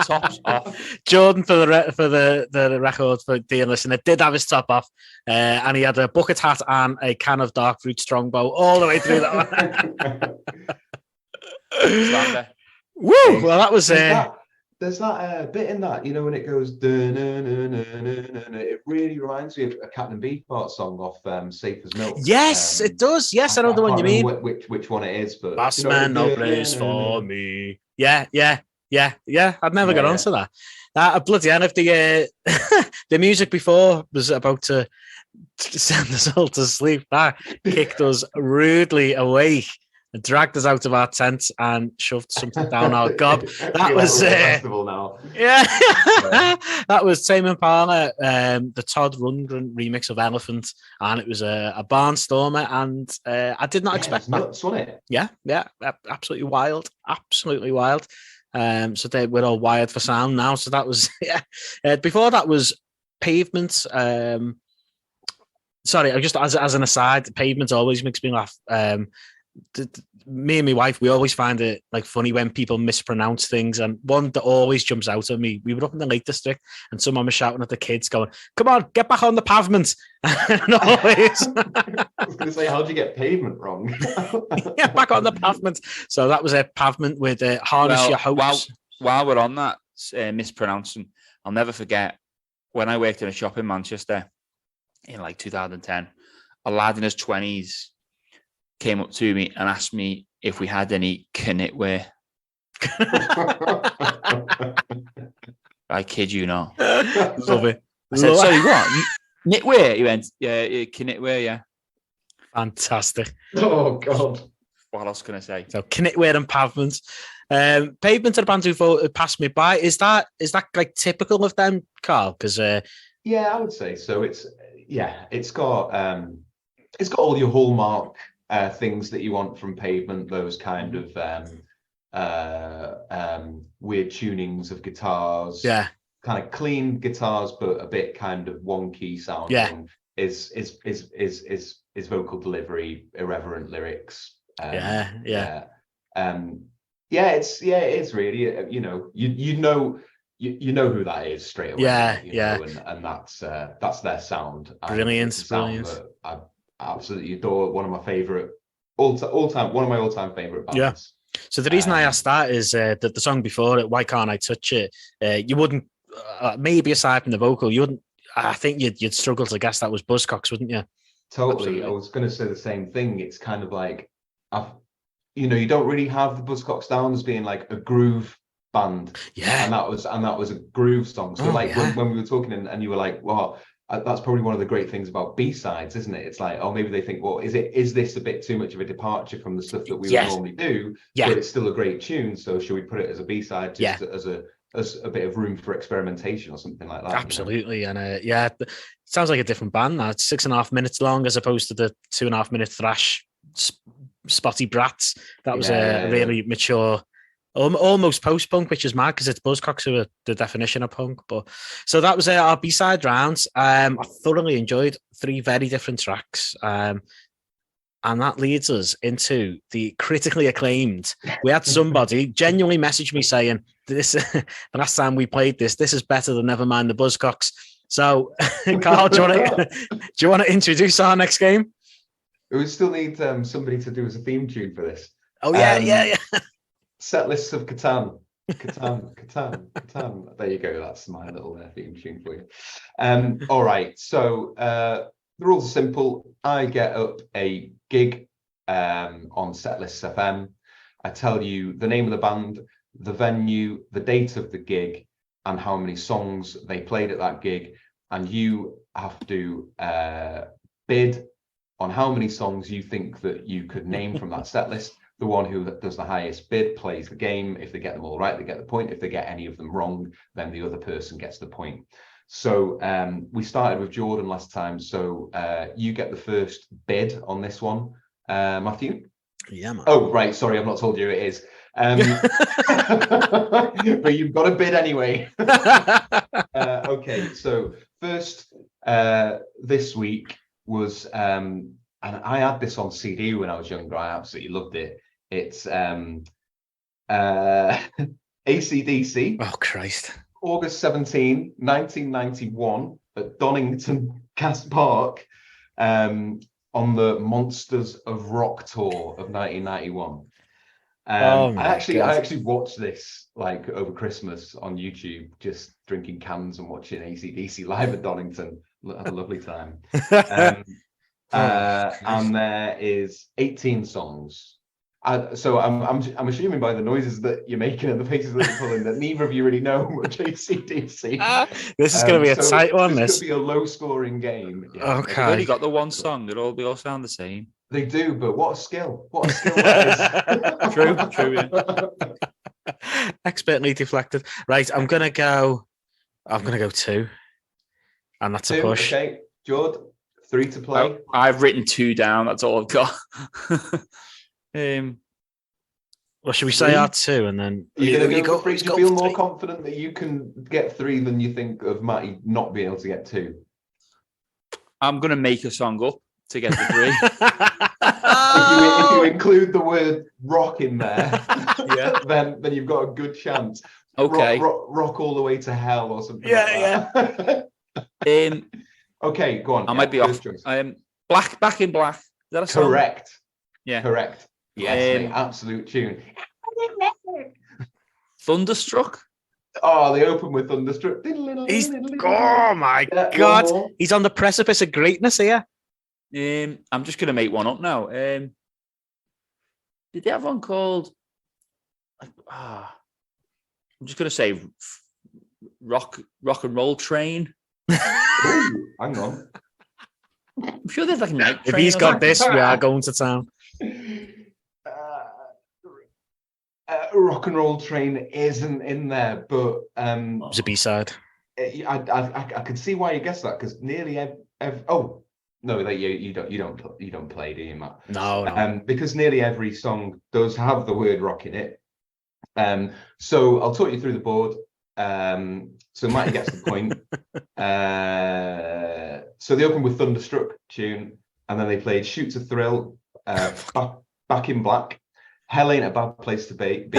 Tops off. Jordan, for the record, for dear listener, did have his top off, and he had a bucket hat and a can of dark fruit strongbow all the way through that one. Woo! Well, that was There's that bit in that, when it goes, it really reminds me of a Captain Beefheart song off Safe as Milk. Yes, it does. Yes, I know the one you mean. Which one it is, but Last man, no place for me. Yeah. I'd never got onto that. That bloody end of the the music before was about to send us all to sleep. That kicked us rudely awake. Dragged us out of our tent and shoved something down our gob. That was now. That was Tame Impala, the Todd Rundgren remix of Elephant, and it was a barnstormer. And I did not expect that. Nuts, wasn't it? Yeah, absolutely wild. So we're all wired for sound now. So that was before that was Pavement. Sorry, I just as an aside, Pavement always makes me laugh. Me and my wife, we always find it like funny when people mispronounce things, and one that always jumps out at me, we were up in the Lake District and someone was shouting at the kids going, "Come on, get back on the pavement." And always I was going to say, how'd you get pavement wrong? Yeah, back on the pavement. So that was a pavement with harness your hopes. While we're on that mispronouncing, I'll never forget when I worked in a shop in Manchester in like 2010, a lad in his 20s came up to me and asked me if we had any knitwear. I kid you not. Love it. I said, sorry, what? Knitwear? He went, yeah, knitwear, yeah. Fantastic. Oh, God. What else can I say? So knitwear and pavement. Pavement are the band who passed me by. Is that like typical of them, Carl? Because yeah, I would say so. It's got all your hallmark things that you want from Pavement, those kind of weird tunings of guitars, kind of clean guitars but a bit kind of wonky sounding. Is vocal delivery, irreverent lyrics. It is really, you know who that is straight away. And that's their sound. Brilliant. That I absolutely adore. One of my favorite all-time favorite bands. Yeah. So the reason I asked that is that the song before it, "Why Can't I Touch It," you wouldn't, maybe aside from the vocal, you wouldn't. I think you'd struggle to guess that was Buzzcocks, wouldn't you? Totally. Absolutely. I was going to say the same thing. It's kind of like, you don't really have the Buzzcocks down as being like a groove band. Yeah. And that was a groove song. So when we were talking and you were like, well, that's probably one of the great things about B-sides, isn't it? It's like, maybe they think, well, is this a bit too much of a departure from the stuff that we would normally do? Yeah. But it's still a great tune. So should we put it as a B-side just as a bit of room for experimentation or something like that? Absolutely. And it sounds like a different band now. It's 6.5 minutes long as opposed to the 2.5 minute thrash spotty brats. That was a really mature, almost post-punk, which is mad because it's Buzzcocks who are the definition of punk. But so that was our B-side rounds. I thoroughly enjoyed 3 very different tracks. And that leads us into the critically acclaimed. We had somebody genuinely message me saying, "This the last time we played this is better than Nevermind the Buzzcocks." So, Carl, do you want to introduce our next game? We still need somebody to do as a theme tune for this. Oh yeah. Setlists of Catan. Catan. There you go. That's my little theme tune for you. All right. So the rules are simple. I get up a gig on Setlists FM. I tell you the name of the band, the venue, the date of the gig, and how many songs they played at that gig. And you have to bid on how many songs you think that you could name from that set list. The one who does the highest bid plays the game. If they get them all right, they get the point. If they get any of them wrong, then the other person gets the point. So we started with Jordan last time. So you get the first bid on this one, Matthew. Yeah, man. Oh, right. Sorry, I've not told you it is. But you've got a bid anyway. Okay, so first this week was, and I had this on CD when I was younger. I absolutely loved it. It's AC/DC. Oh, Christ. August 17, 1991 at Donington Cast Park on the Monsters of Rock tour of 1991. I actually watched this like over Christmas on YouTube, just drinking cans and watching AC/DC live at Donington. Had a lovely time. And there is 18 songs. So I'm assuming by the noises that you're making and the faces that you're pulling that neither of you really know much AC/DC. This is going to be a tight one. This could be a low-scoring game. Yeah. Okay. They've only got the one song. They all sound the same. They do, but what a skill! What a skill that is. True. Yeah. Expertly deflected. Right, I'm gonna go 2, and that's 2, a push. Okay, Jord, 3 to play. I've written 2 down. That's all I've got. Well, should we say 3? our 2 and then You're going to go for 3? Do you feel more 3? confident that you can get 3 than you think of Matty not being able to get 2? I'm going to make a song up to get the 3. If you include the word rock in there, Yeah. then you've got a good chance. Okay. Rock all the way to hell or something. Yeah, like that. Okay, go on. I might be off. Choice. Back in Black. Is that a song? Correct. Yeah. Correct. Yes, mate, absolute tune. Thunderstruck. Oh, they open with Thunderstruck. Oh my Yeah, God, he's on the precipice of greatness here. I'm just going to make one up now. Did they have one called? I'm just going to say rock and roll train. Ooh, hang on. I'm sure there's like a night. If he's got this, we are going to town. Rock and Roll Train isn't in there, but It was a B-side. I can see why you guessed that, because nearly oh no, that you don't play, do you, Matt? No. Because nearly every song does have the word rock in it. So I'll talk you through the board. So Matty gets the point. So they opened with Thunderstruck tune, and then they played Shoot to Thrill, Back in Black, Hell Ain't a Bad Place to Be,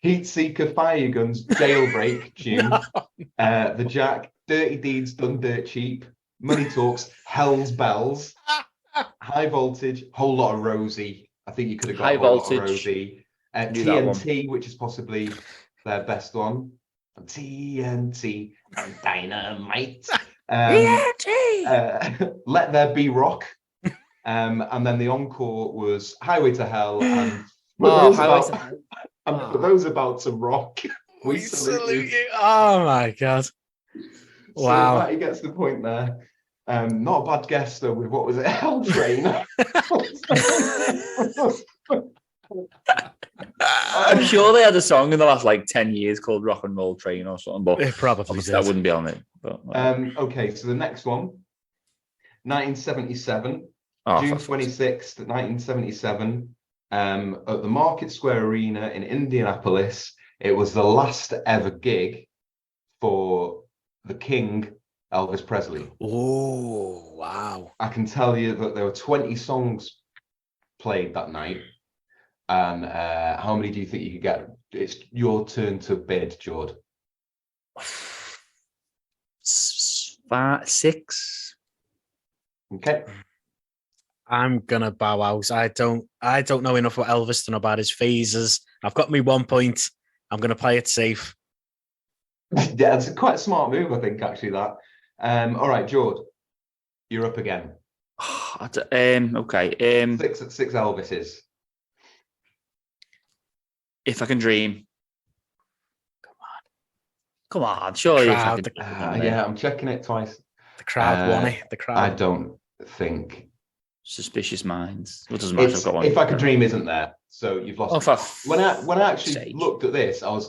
Heat Seeker, Fire Your Guns, Jailbreak tune, The Jack, Dirty Deeds Done Dirt Cheap, Money Talks, Hell's Bells, High Voltage, Whole Lot of Rosie. I think you could have got High a whole lot Voltage. of Rosie. TNT, which is possibly their best one. TNT and Dynamite. Let There Be Rock. And then the encore was Highway to Hell. And for those about to rock, we salute you. Oh my God. Wow. So Matty gets the point there. Not a bad guess though with what was it? Hell Train. I'm sure they had a song in the last like 10 years called Rock and Roll Train or something, but It probably that wouldn't be on it. But Okay, so the next one, 1977, June 26th, 1977, at the Market Square Arena in Indianapolis. It was the last ever gig for the King, Elvis Presley. Oh, wow. I can tell you that there were 20 songs played that night. And how many do you think you could get? It's your turn to bid, Jord. 6. Okay. I'm gonna bow out. I don't know enough about Elvis to know about his phases. I've got me 1 point. I'm gonna play it safe. Yeah, it's quite a smart move, I think, actually, that. All right, Jord, you're up again. Okay. 6 Elvises. If I Can Dream. Come on, surely. Yeah, I'm checking it twice. The crowd won it. The crowd. I don't think. Suspicious Minds. What doesn't matter? I've got one. If I Could Dream isn't there, so you've lost. When I actually looked at this, I'm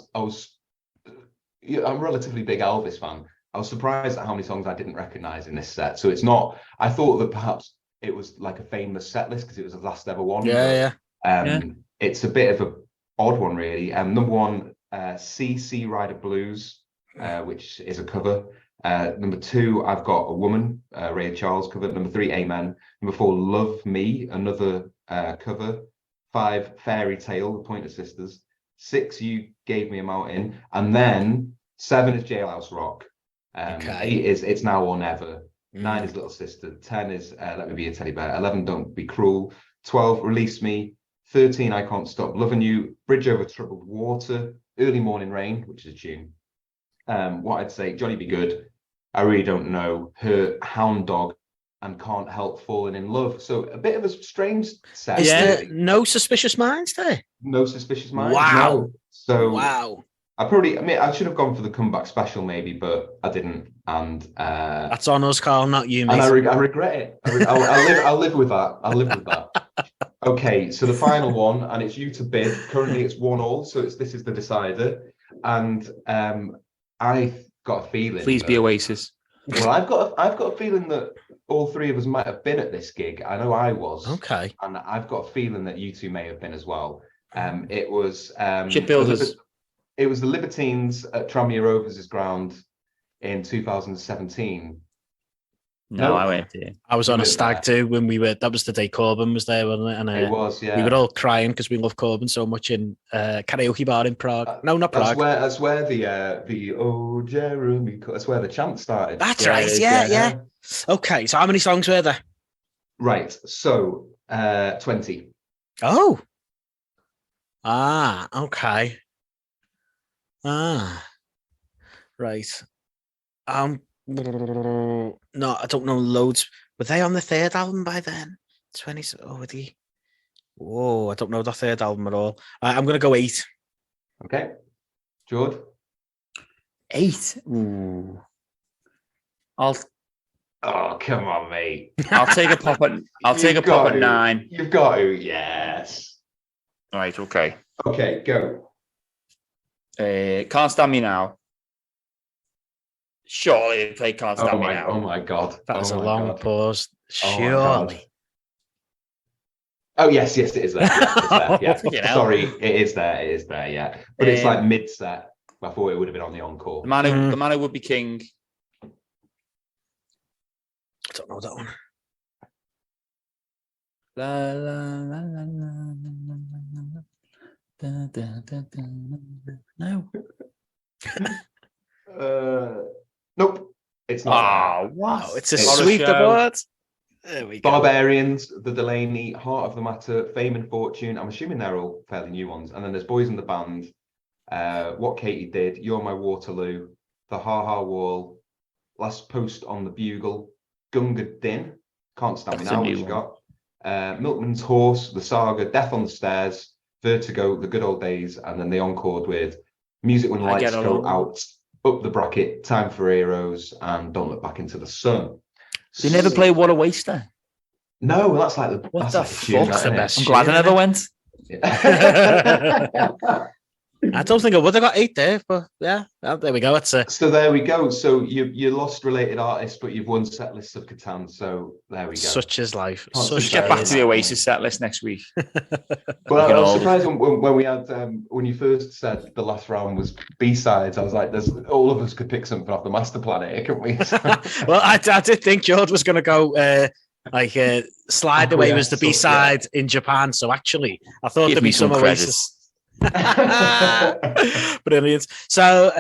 a relatively big Elvis fan. I was surprised at how many songs I didn't recognize in this set. So it's not. I thought that perhaps it was like a famous set list because it was the last ever one. Yeah. It's a bit of a odd one, really. Number one, CC Rider Blues, which is a cover. Number 2, I've got A Woman, Ray Charles cover. Number 3, Amen. Number 4, Love Me, another cover. 5, Fairy Tale, The Pointer Sisters. 6, You Gave Me a Mountain. And then 7 is Jailhouse Rock. 8 is It's Now or Never. 9 is Little Sister. 10 is Let Me Be a Teddy Bear. 11, Don't Be Cruel. 12, Release Me. 13, I Can't Stop Loving You. Bridge Over Troubled Water. Early Morning Rain, which is a tune. What I'd say, Johnny Be Good. I Really Don't Know. Her, Hound Dog, and Can't Help Falling in Love. So a bit of a strange set. Is there no Suspicious Minds there? No Suspicious Minds. Wow. No. So wow. I should have gone for the comeback special maybe, but I didn't. And that's on us, Carl, not you, mate. And I regret it. I'll live with that. I'll live with that. Okay, so the final one, and it's you to bid. Currently, it's 1-1, so this is the decider. And I got a feeling. Please be Oasis. Well, I've got a feeling that all 3 of us might have been at this gig. I know I was. Okay. And I've got a feeling that you two may have been as well. It was Shipbuilders. It was the Libertines at Tranmere Rovers' ground in 2017. No, I went there. I was on a stag too when we were. That was the day Corbyn was there, wasn't it? And it was, yeah. We were all crying because we love Corbyn so much in karaoke bar in Prague. No, not Prague. That's where the Oh Jeremy. That's where the chant started. That's right. Yeah. Okay, so how many songs were there? Right. So 20. Oh. Okay. Right. No, I don't know loads. Were they on the 3rd album by then? 20 already. Whoa, I don't know the 3rd album at all. I'm going to go 8. Okay. George? 8. Ooh. Oh, come on, mate. I'll take a pop at 9. You've got to, yes. All right, okay. Okay, go. Can't Stand Me Now. Surely they Can't Stand Me Now. Oh my God. That was a long pause. Surely. Oh yes, it is there. Yeah, it's there. Yeah. Sorry, it is there, yeah. But it's like mid-set. I thought it would have been on the encore. The man who would be king. I don't know that one. La, la, la, la, la, la, da, da, da, da. No. Nope. It's not. Wow. It's a sweep the board. There we go. Barbarians, The Delaney, Heart of the Matter, Fame and Fortune. I'm assuming they're all fairly new ones. And then there's Boys in the Band, What Katie Did, You're My Waterloo, The Ha Ha Wall, Last Post on the Bugle, Gunga Din, Can't Stand Me Now, what you got. Milkman's Horse, The Saga, Death on the Stairs, Vertigo, The Good Old Days, and then they encored with Music When Lights Go Out, Up the Bracket, Time for Heroes, and Don't Look Back into the Sun. They never play What a Waster. No, that's like the what that's the like fuck's the best. I'm glad I never went. I don't think I would have got 8 there, but yeah, there we go. So there we go. So you lost related artists, but you've won set lists of Catan. So there we go. Such is life. Let's get back to the Oasis set list next week. Well, I was surprised when we had when you first said the last round was B-sides. I was like, "There's all of us could pick something off the Master Plan here, couldn't we?" Well, I did think George was going to go Slide Away was the B-side in Japan. So actually, I thought there'd be some Oasis. Brilliant. So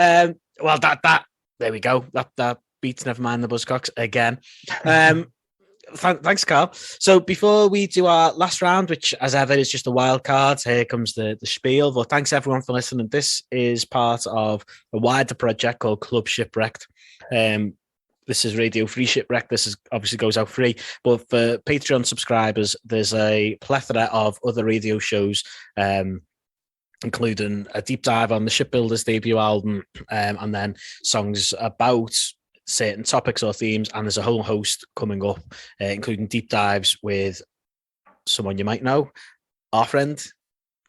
well that there we go, that beats Never Mind the Buzzcocks again. Thanks, Carl. So before we do our last round, which as ever is just a wild card, here comes the spiel. But thanks everyone for listening. This is part of a wider project called Club Shipwrecked. This is Radio Free Shipwrecked. This is obviously goes out free, but for Patreon subscribers, there's a plethora of other radio shows, including a deep dive on the Shipbuilders debut album, and then songs about certain topics or themes. And there's a whole host coming up, including deep dives with someone you might know, our friend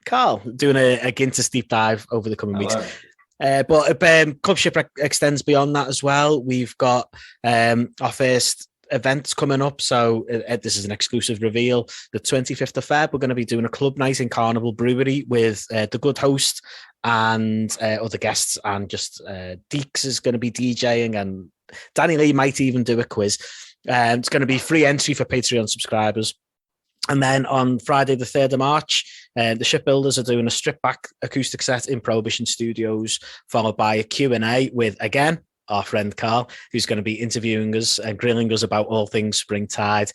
Carl, doing a Gintis deep dive over the coming weeks. But Club Shipwreck extends beyond that as well. We've got our first events coming up, so this is an exclusive reveal. The 25th of Feb, we're going to be doing a club night in Carnival Brewery with the good host and other guests, and just Deeks is going to be DJing, and Danny Lee might even do a quiz. It's going to be free entry for Patreon subscribers. And then on Friday, the 3rd of March, the Shipbuilders are doing a stripped back acoustic set in Prohibition Studios, followed by a Q&A with, again, our friend Carl, who's going to be interviewing us and grilling us about all things Springtide,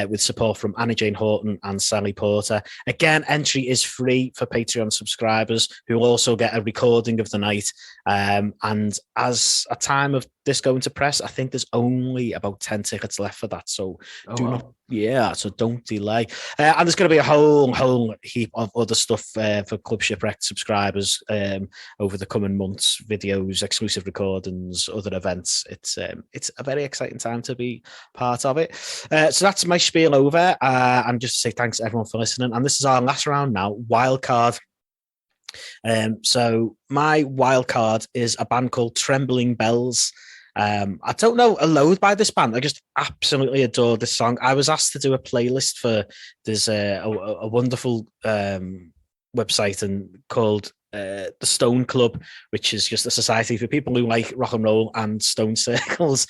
with support from Anna Jane Horton and Sally Porter. Again, entry is free for Patreon subscribers, who will also get a recording of the night. And as a time of this going to press, I think there's only about 10 tickets left for that. So so don't delay. And there's going to be a whole heap of other stuff for Club Shipwrecked subscribers over the coming months, videos, exclusive recordings, other events. It's a very exciting time to be part of it. So that's my spiel over. And just to say thanks to everyone for listening. And this is our last round now, Wildcard. So my wildcard is a band called Trembling Bells. I don't know a load by this band. I just absolutely adore this song. I was asked to do a playlist for there's a wonderful website and called the Stone Club, which is just a society for people who like rock and roll and stone circles.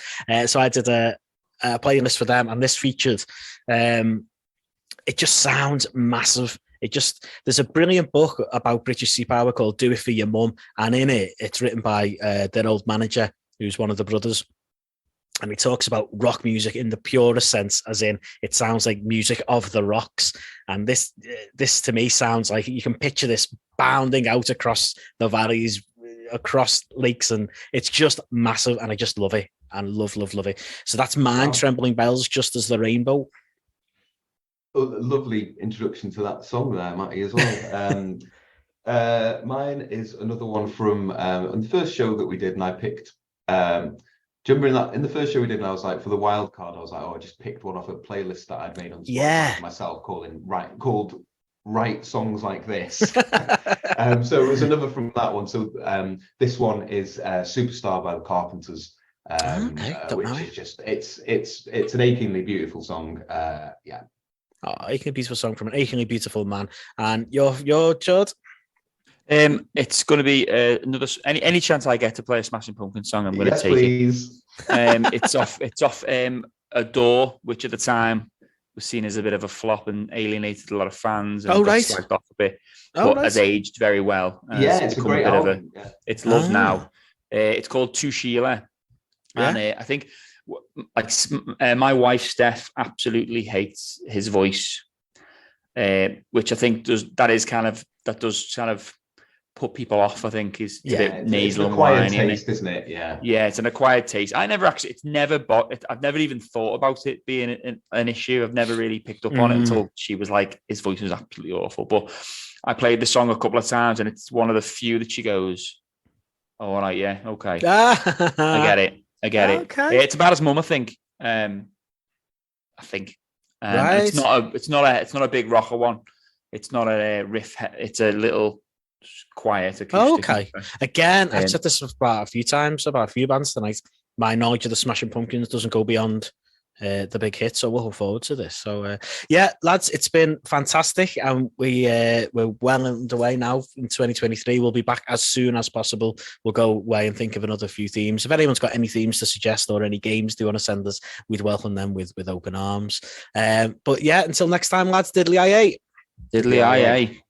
So I did a playlist for them, and this featured. It just sounds massive. There's a brilliant book about British Sea Power called Do It For Your Mum, and in it, it's written by their old manager, who's one of the brothers, and he talks about rock music in the purest sense, as in it sounds like music of the rocks. And this to me sounds like you can picture this bounding out across the valleys, across lakes, and it's just massive, and I just love it, and love it. So that's mine. Wow. Trembling Bells, Just As the Rainbow. Lovely introduction to that song there, Matty, as well. Mine is another one from the first show that we did, and I picked. Do you remember in the first show we did, and I was like, for the wild card, I was like, I just picked one off a playlist that I'd made on Spotify myself called Write Songs Like This. So it was another from that one. So this one is Superstar by the Carpenters. Which is just it's an achingly beautiful song. Achingly beautiful song from an achingly beautiful man. And your Judd? It's going to be another. Any chance I get to play a Smashing Pumpkins song, I'm going to take please. It. It's off Adore, which at the time was seen as a bit of a flop and alienated a lot of fans. And slagged off a bit, but has aged very well. It's a great album. It's loved now. It's called To Sheila, and I think my wife Steph absolutely hates his voice, which I think does kind of put people off. I think is a bit nasal and whiny, isn't it? It's an acquired taste. I've never even thought about it being an issue. I've never really picked up on it until she was like, his voice was absolutely awful. But I played the song a couple of times, and it's one of the few that she goes, "Oh, all right, yeah, okay, I get it. Okay. It's about his mum, I think. I think. Right. It's not a big rocker one. It's not a riff. It's a little quiet acoustic. Okay. Again, I've said this about a few times about a few bands tonight. My knowledge of the Smashing Pumpkins doesn't go beyond the big hit, so we'll look forward to this. So lads, it's been fantastic, and we're well underway now in 2023. We'll be back as soon as possible. We'll go away and think of another few themes. If anyone's got any themes to suggest or any games they want to send us, we'd welcome them with open arms. But until next time, lads, diddly IA. Diddly IA.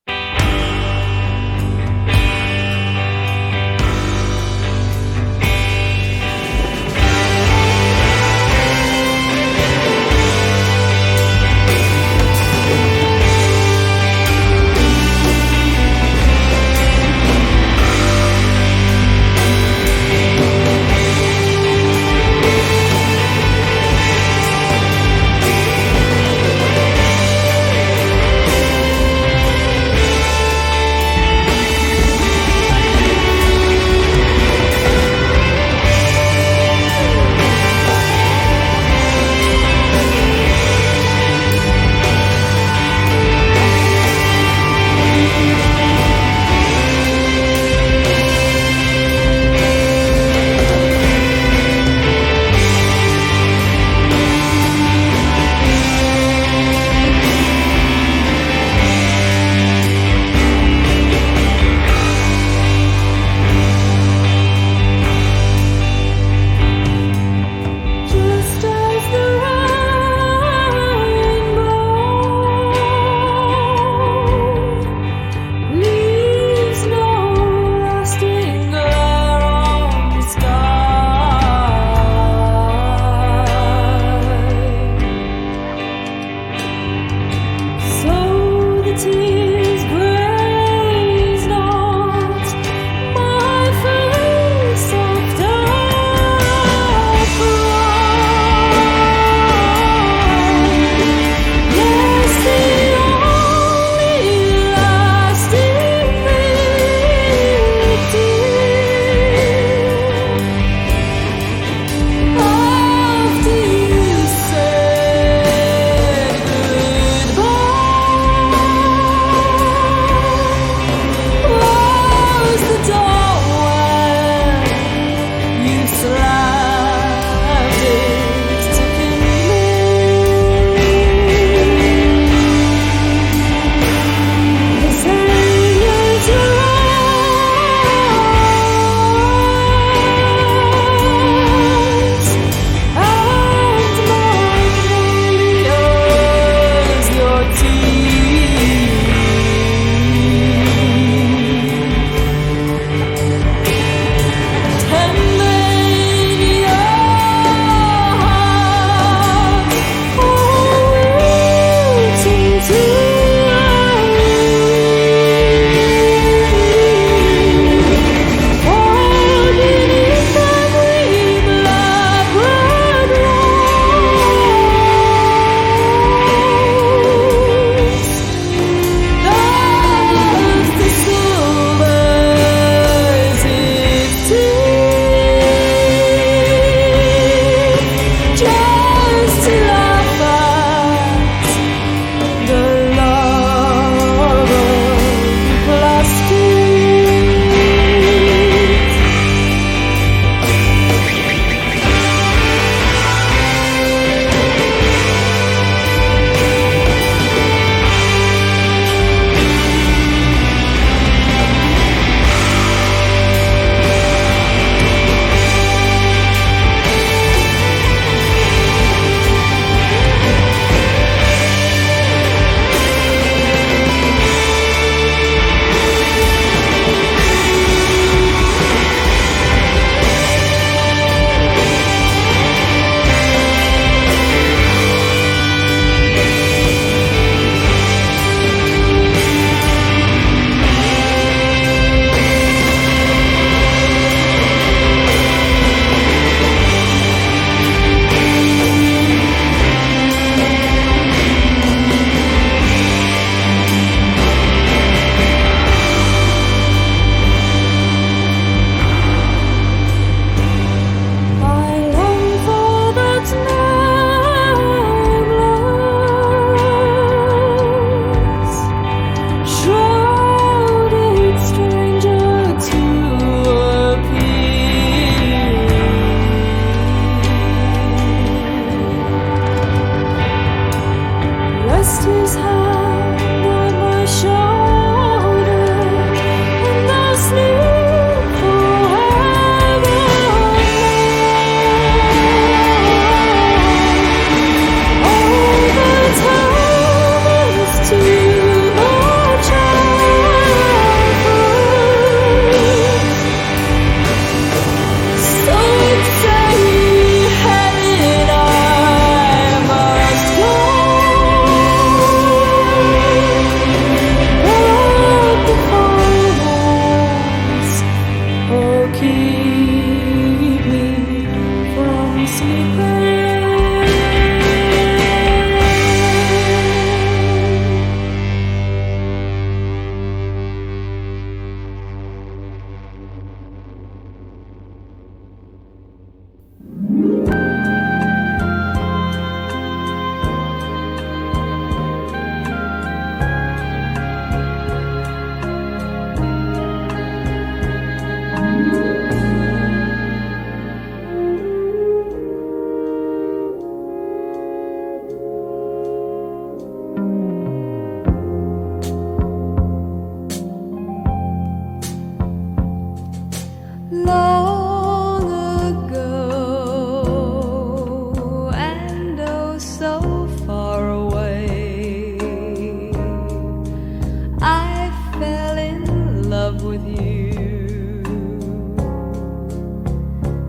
with you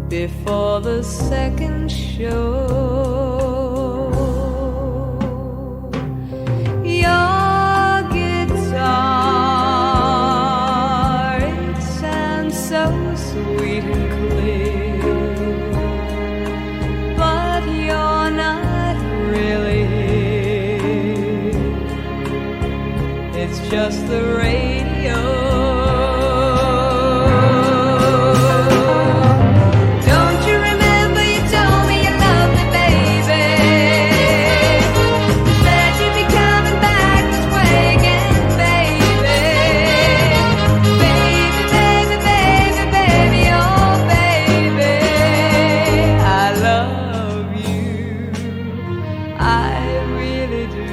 before the second show. Your guitar, it sounds so sweet and clear, but you're not really here. It's just the radio. Don't you remember you told me you loved me, baby? Said you'd be coming back this way again, baby. Baby, baby, baby, baby, oh baby, I love you, I really do.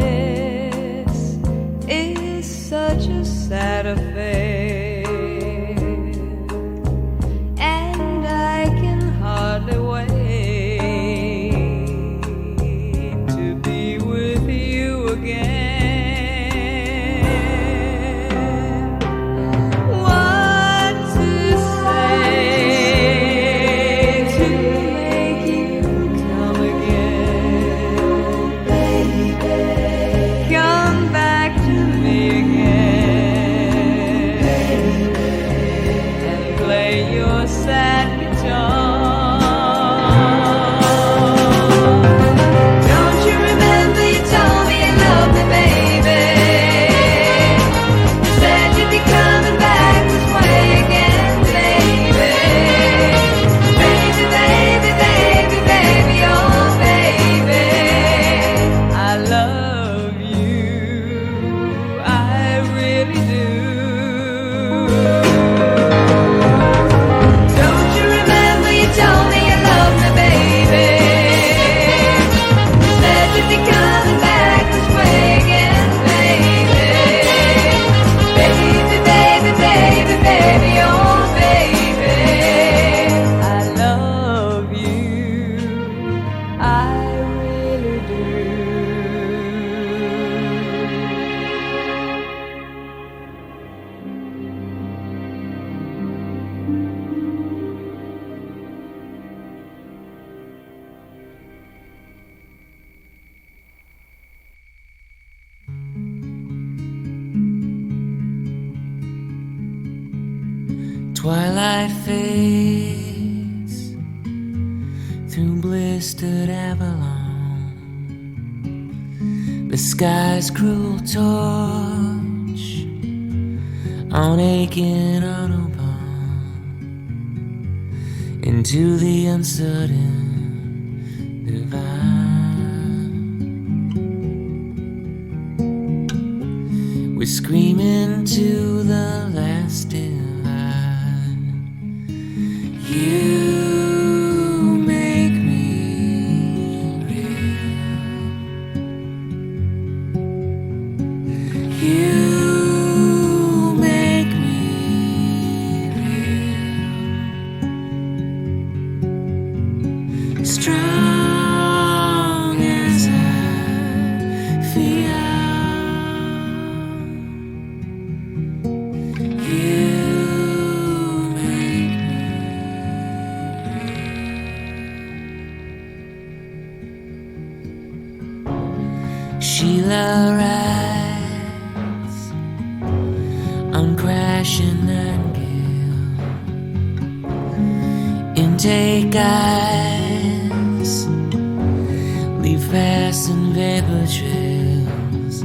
Loneliness is such a sad affair, and I can hardly wait to be with you again. What to say to make you come again, baby? Come back to me again, and play your sad guitar. Don't you remember you told me you loved me, baby? You said you'd be coming back this way again, baby. Baby, baby, baby, baby, oh baby, I love you, I really do. Don't you remember you told me you loved me, baby? You said you'd be coming back this way again, baby. Baby, baby, baby, baby, oh baby, I love you, I really do. Twilight fades through blistered Avalon. The sky's cruel torch on aching Autobahn into the uncertain divine. We're screaming to the last divine. You make me real. You make me real. Strong as I feel. You make me. Sheila rides on crashing Nightingale. Intake eyes leave fast and vapor trails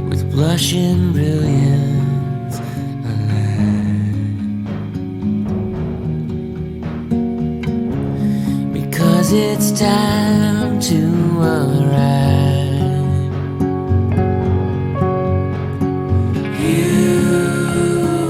with blushing brilliance alive. Because it's time to arrive. You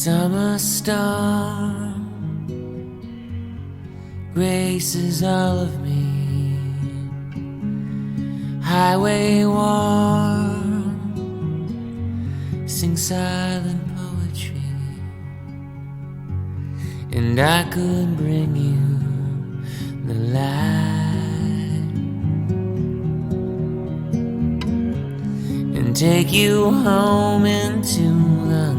Summer storm graces all of me. Highway warm, sing silent poetry, and I could bring you the light and take you home into the